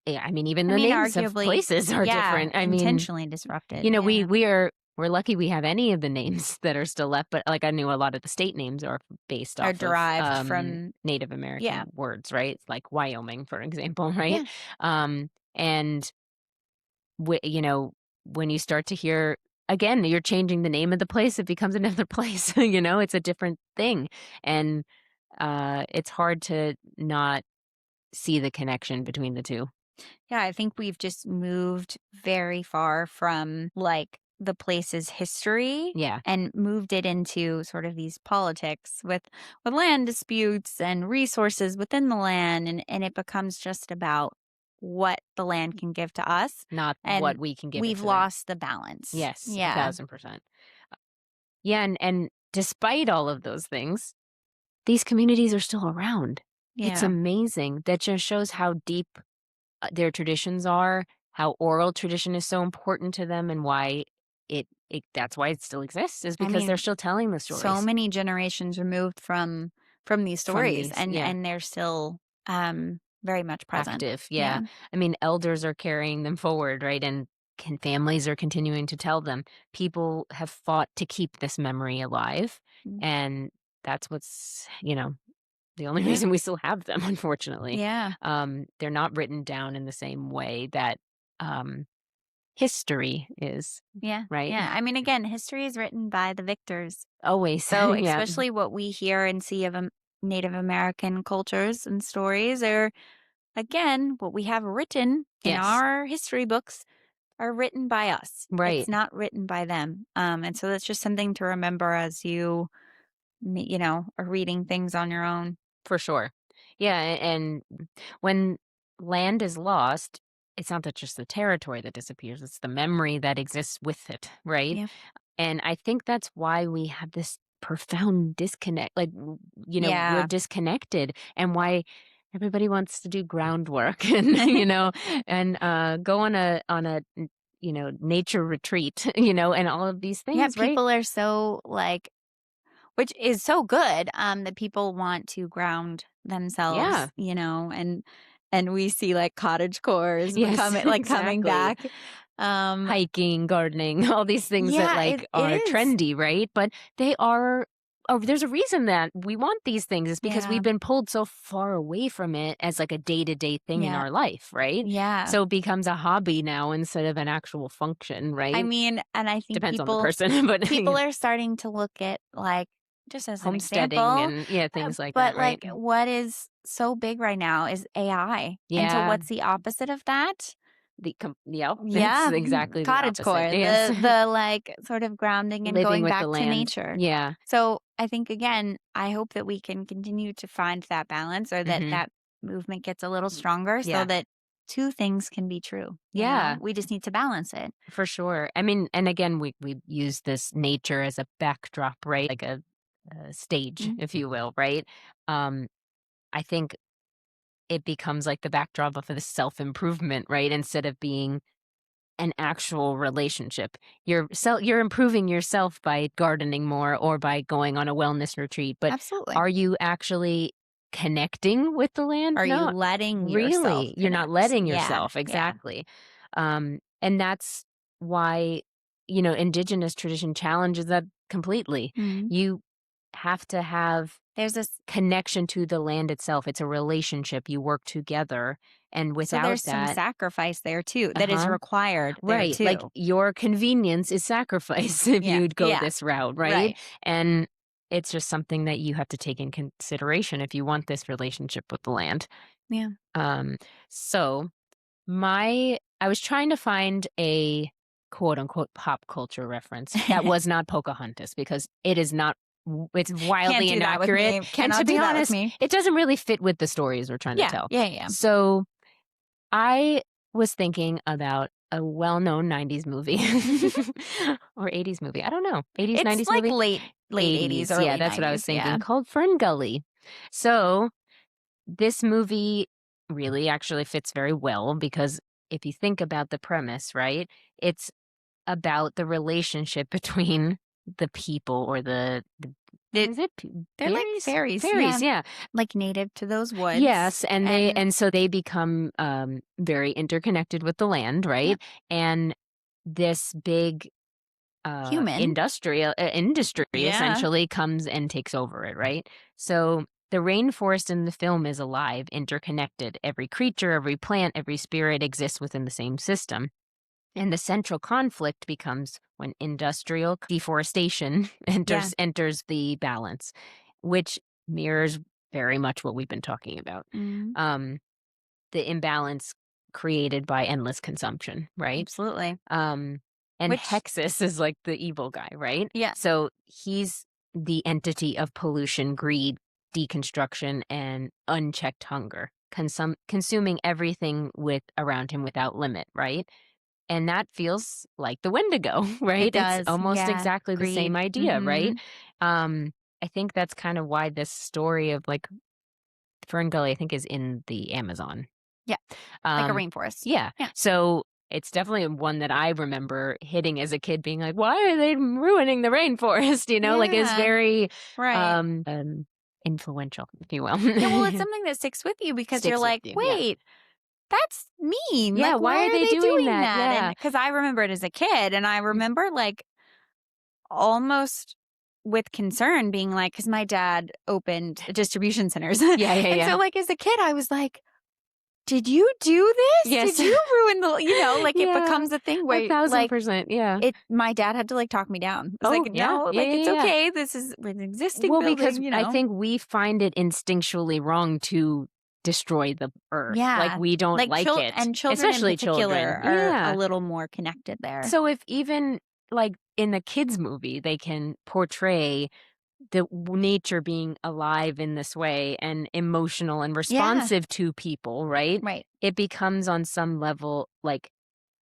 I mean, even I the mean, names of arguably, places are yeah, different. I mean, intentionally disrupted. you know, Yeah. we're lucky we have any of the names that are still left, but, like, I knew a lot of the state names are based Are off of, derived from, Native yeah. American words, right? Like Wyoming, for example, right? Yeah. And you know, when you start to hear again, you're changing the name of the place, it becomes another place, you know, it's a different thing. And it's hard to not see the connection between the two. Yeah, I think we've just moved very far from like the place's history Yeah, and moved it into sort of these politics with land disputes and resources within the land, and it becomes just about what the land can give to us, not what and we can give it we've to them. lost the balance. Yes, Yeah. 1,000%. Yeah, and despite all of those things, these communities are still around. It's Yeah. amazing. That just shows how deep their traditions are, how oral tradition is so important to them, and why it that's why it still exists is I because they're mean, still telling the so stories many generations removed from these from stories, these yeah, and they're still very much present. active, yeah. Yeah. I mean, elders are carrying them forward, right? And families are continuing to tell them. People have fought to keep this memory alive, Mm. and that's what's, you know, the only Yeah. reason we still have them, unfortunately. Yeah. They're not written down in the same way that, um history is, Yeah. right? Yeah. I mean, again, history is written by the victors. Always. So, Yeah. especially what we hear and see of Native American cultures and stories are, again, what we have written in Yes. our history books are written by us. Right. It's not written by them. And so that's just something to remember as you, are reading things on your own. For sure. Yeah, and when land is lost, it's not that just the territory that disappears, it's the memory that exists with it, right? Yeah. And I think that's why we have this profound disconnect. Like, we're Yeah. disconnected, and why everybody wants to do groundwork and, and go on a nature retreat, and all of these Yeah. things, right? People are so like, which is so good, that people want to ground themselves, Yeah. and we see, like, cottagecore Yes, becoming like, coming exactly. back. Um, Hiking, gardening, all these things that, yeah, like, it are is. trendy, right? But they are there's a reason that we want these things. It's because Yeah, we've been pulled so far away from it as, like, a day-to-day thing in yeah, our life, right? yeah. So it becomes a hobby now instead of an actual function, I right? mean, and I think Depends on the person, but, people are starting to look at, like, just as an homesteading example, and yeah, things like that, but, right? like, what is so big right now is AI, and so Yeah, what's the opposite of that? yep, it's Yeah, exactly the opposite. cottagecore, Yes. the, like, sort of grounding and Living going with the back to land. nature. Yeah. So, I think, again, I hope that we can continue to find that balance or that Mhm. that movement gets a little stronger so Yeah. that 2 things can be true, you know? Yeah. We just need to balance it. For sure. I mean, and again, we use this nature as a backdrop, right? Like a stage, Mm, if you will, right? Um, I think it becomes like the backdrop of the self improvement, right? Instead of being an actual relationship. You're improving yourself by gardening more or by going on a wellness retreat, but Absolutely. are you actually connecting with the land? Are you No, letting yourself really. You're not connect? letting Yeah. yourself. Yeah. Exactly. And that's why, indigenous tradition challenges that completely. Mhm. You have to have There's this connection to the land itself. It's a relationship. You work together. And So without there's some that, sacrifice there too that is uh-huh. required there Right. Like too. your convenience is sacrifice if Yeah. you'd go Yeah. this route, right? Right. And it's just something that you have to take in consideration if you want this relationship with the land. Yeah. Um, so I was trying to find a quote unquote pop culture reference that was not Pocahontas because it is not, it's Can't wildly do that with inaccurate. me. And to Cannot be do that with honest, me. it doesn't really fit with the stories we're trying to Yeah. tell. Yeah. Yeah. So I was thinking about a well-known 90s movie or 80s movie. I don't know. 80s, It's 90s like movie? late 80s, 80s. Yeah, early that's what I was 90s. thinking. Yeah. Called Fern Gully. So this movie really actually fits very well because if you think about the premise, right? It's about the relationship between the people or the what It, is it? they're like Fairies? fairies. Yeah. Fairies, yeah. Like native to those woods. Yes, and they And and so they become very interconnected with the land, yeah, right? And this big human. industry Yeah. essentially comes and takes over it, right? So the rainforest in the film is alive, interconnected. Every creature, every plant, every spirit exists within the same system. And the central conflict becomes when industrial deforestation Yeah. enters the balance, which mirrors very much what we've been talking about. Mhm. Um, the imbalance created by endless consumption, right? Absolutely. Um, and Which, Hexus is like the evil guy, right? yeah. So he's the entity of pollution, greed, deconstruction, and unchecked hunger, consuming everything with around him without limit, right? And that feels like the Wendigo, It right? It's does. almost Yeah. exactly the same Greed. idea, right? Mhm. Um, I think that's kind of why this story of like Fern Gully, I think, is in the Amazon. Yeah. Like a Um, rainforest. yeah. Yeah. So it's definitely one that I remember hitting as a kid, being like, "Why are they ruining the rainforest?" Like it's Yeah. very Right. influential, if you will. Yeah. Well, it's something that sticks with you because you're Sticks with like, you. Yeah. wait, that's mean. Yeah. Like, Why why are are they they doing doing that? that? And Yeah. because I remember it as a kid, and I remember like almost with concern being like, because my dad opened distribution centers. Yeah. Yeah. And so, Yeah. like, as a kid, I was like, did you do this? Yes. Did you ruin like it Yeah. becomes a thing A where thousand like percent. Yeah. my dad had to like talk me down. It's Oh, like, yeah. no, Yeah. like Yeah. it's Yeah. okay. This is an existing Well, because building, I think we find it instinctually wrong to destroy the earth. Like Yeah. we don't Like like it, children in especially particular children. are a Yeah. little more connected there. So if even like in the kids movie, they can portray the nature being alive in this way and emotional and Yeah. responsive to people, right? Right. It becomes on some level like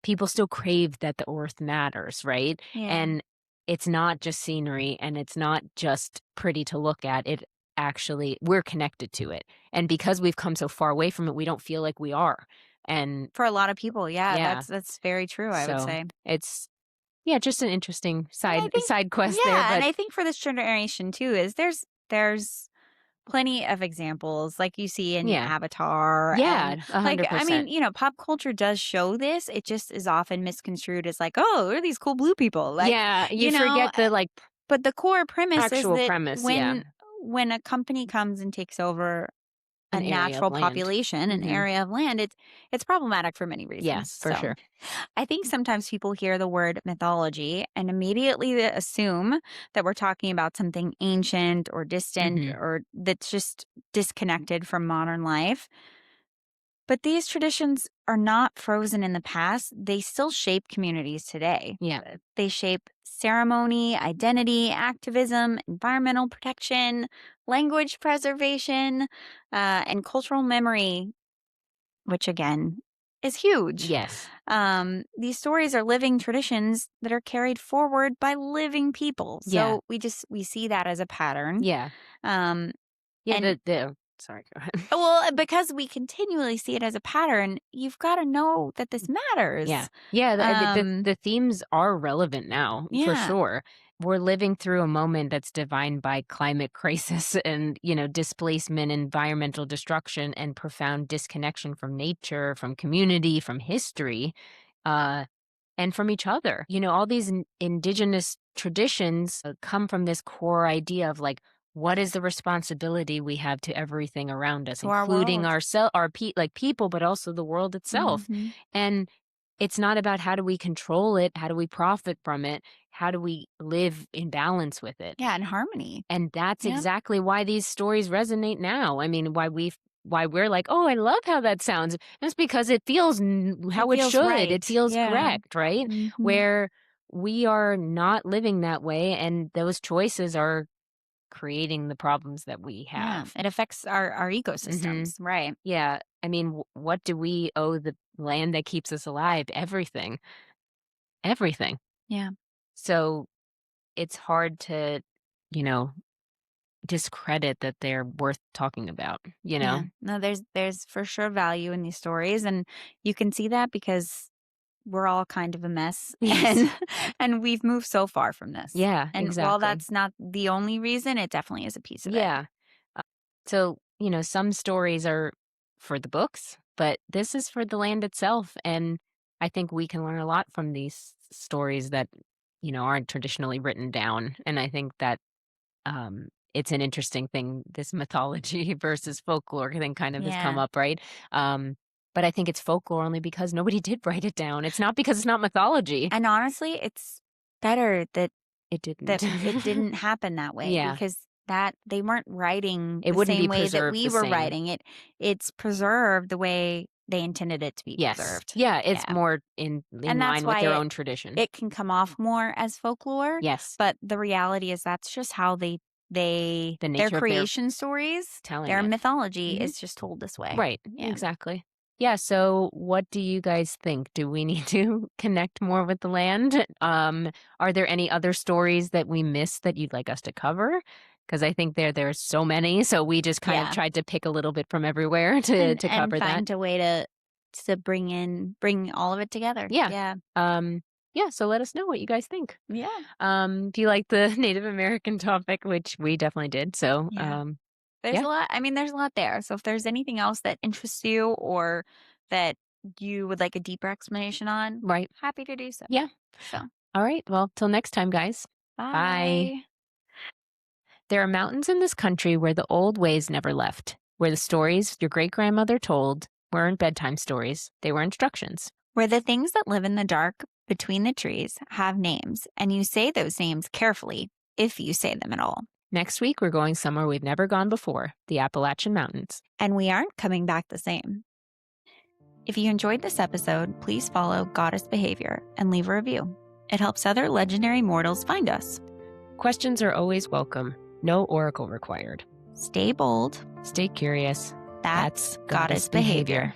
people still crave that the earth matters, right? Yeah. And it's not just scenery and it's not just pretty to look at. It actually, we're connected to it. And because we've come so far away from it, we don't feel like we are. And For a lot of people, yeah, yeah, that's very true, I would so say. it's, yeah, just an interesting And I think side quest there. yeah, and But I think for this generation too is there's plenty of examples like you see in yeah, Avatar and yeah, like I mean, 100%. pop culture does show this. It just is often misconstrued as like, oh, there are these cool blue people. Like, Yeah, you forget the like but the core premise is actual that premise. Yeah, when a company comes and takes over a an area of natural land. population, an Hmm. area of land, it's problematic for many Yeah, reasons. for So sure. I think sometimes people hear the word mythology and immediately they assume that we're talking about something ancient or distant Hmm. or that's just disconnected from modern life. But these traditions are not frozen in the past. They still shape communities today. Yeah, They shape ceremony, identity, activism, environmental protection, language preservation, and cultural memory, which again is huge. yes, These stories are living traditions that are carried forward by living people. yeah, So we see that as a pattern. yeah. Um, Yeah, and Sorry, go ahead. Well, because we continually see it as a pattern, you've got to know that this matters. Yeah. Yeah, Um, the themes are relevant now, for yeah. sure. We're living through a moment that's defined by climate crisis and, displacement, environmental destruction, and profound disconnection from nature, from community, from history. Uh and from each other. All these indigenous traditions come from this core idea of like, what is the responsibility we have to everything around us, To our including world. ourselves, like people, but also the world itself. Hmm. And it's not about how do we control it, how do we profit from it, how do we live in balance with it. Yeah, in harmony. And that's Yeah. exactly why these stories resonate now. I mean, why we're like, "Oh, I love how that sounds." That's because it feels It how it feels should. It right. feels Yeah. correct, right? Hmm. Where we are not living that way, and those choices are creating the problems that we Yeah. have. It affects our Mhm. ecosystems. Right. Yeah. I mean, what do we owe the land that keeps us alive? Everything. Everything. Yeah. So, it's hard to, you know, discredit that they're worth talking about, you Yeah. know? No, there's for sure value in these stories, and you can see that because we're all kind of a mess, Yes. and we've moved so far from this. Yeah, And while exactly. that's not the only reason, it definitely is a piece of it. Yeah. Uh, so, some stories are for the books, but this is for the land itself. And I think we can learn a lot from these stories that, aren't traditionally written down. And I think that it's an interesting thing, this mythology versus folklore thing kind of has come Yeah. up, right? Um, but I think it's folklore only because nobody did write it down. It's not because it's not mythology. And honestly, it's better that It didn't. that it didn't happen that way, Yeah. because that they weren't writing It the wouldn't be same way that preserved we the were same. writing it. It's preserved the way they intended it to be Yes. preserved. Yeah, it's Yeah. more in And that's line with why their it own tradition. it can come off more as folklore, Yes. but the reality is that's just how The their nature of their creation stories, telling their it. mythology Mhm. is just told this way. Right, Yeah. exactly. Yeah, so what do you guys think? Do we need to connect more with the land? Are there any other stories that we missed that you'd like us to cover? Because I think there's so many, so we just kind of Yeah. tried to pick a little bit from everywhere to And cover that. find a way to bring all of it together. Yeah. Yeah. Um, yeah, so let us know what you guys think. Yeah. Do you like the Native American topic, which we definitely did, so, Yeah. There's yeah, a lot. I mean, there's a lot there. So if there's anything else that interests you or that you would like a deeper explanation on, right. happy to do so. Yeah. So, Alright, well, till next time, guys. Bye. bye. There are mountains in this country where the old ways never left, where the stories your great-grandmother told weren't bedtime stories, they were instructions. Where the things that live in the dark between the trees have names, and you say those names carefully, if you say them at all. Next week, we're going somewhere we've never gone before, the Appalachian Mountains. And we aren't coming back the same. If you enjoyed this episode, please follow Goddess Behavior and leave a review. It helps other legendary mortals find us. Questions are always welcome. No oracle required. Stay bold. Stay curious. That's Goddess Behavior.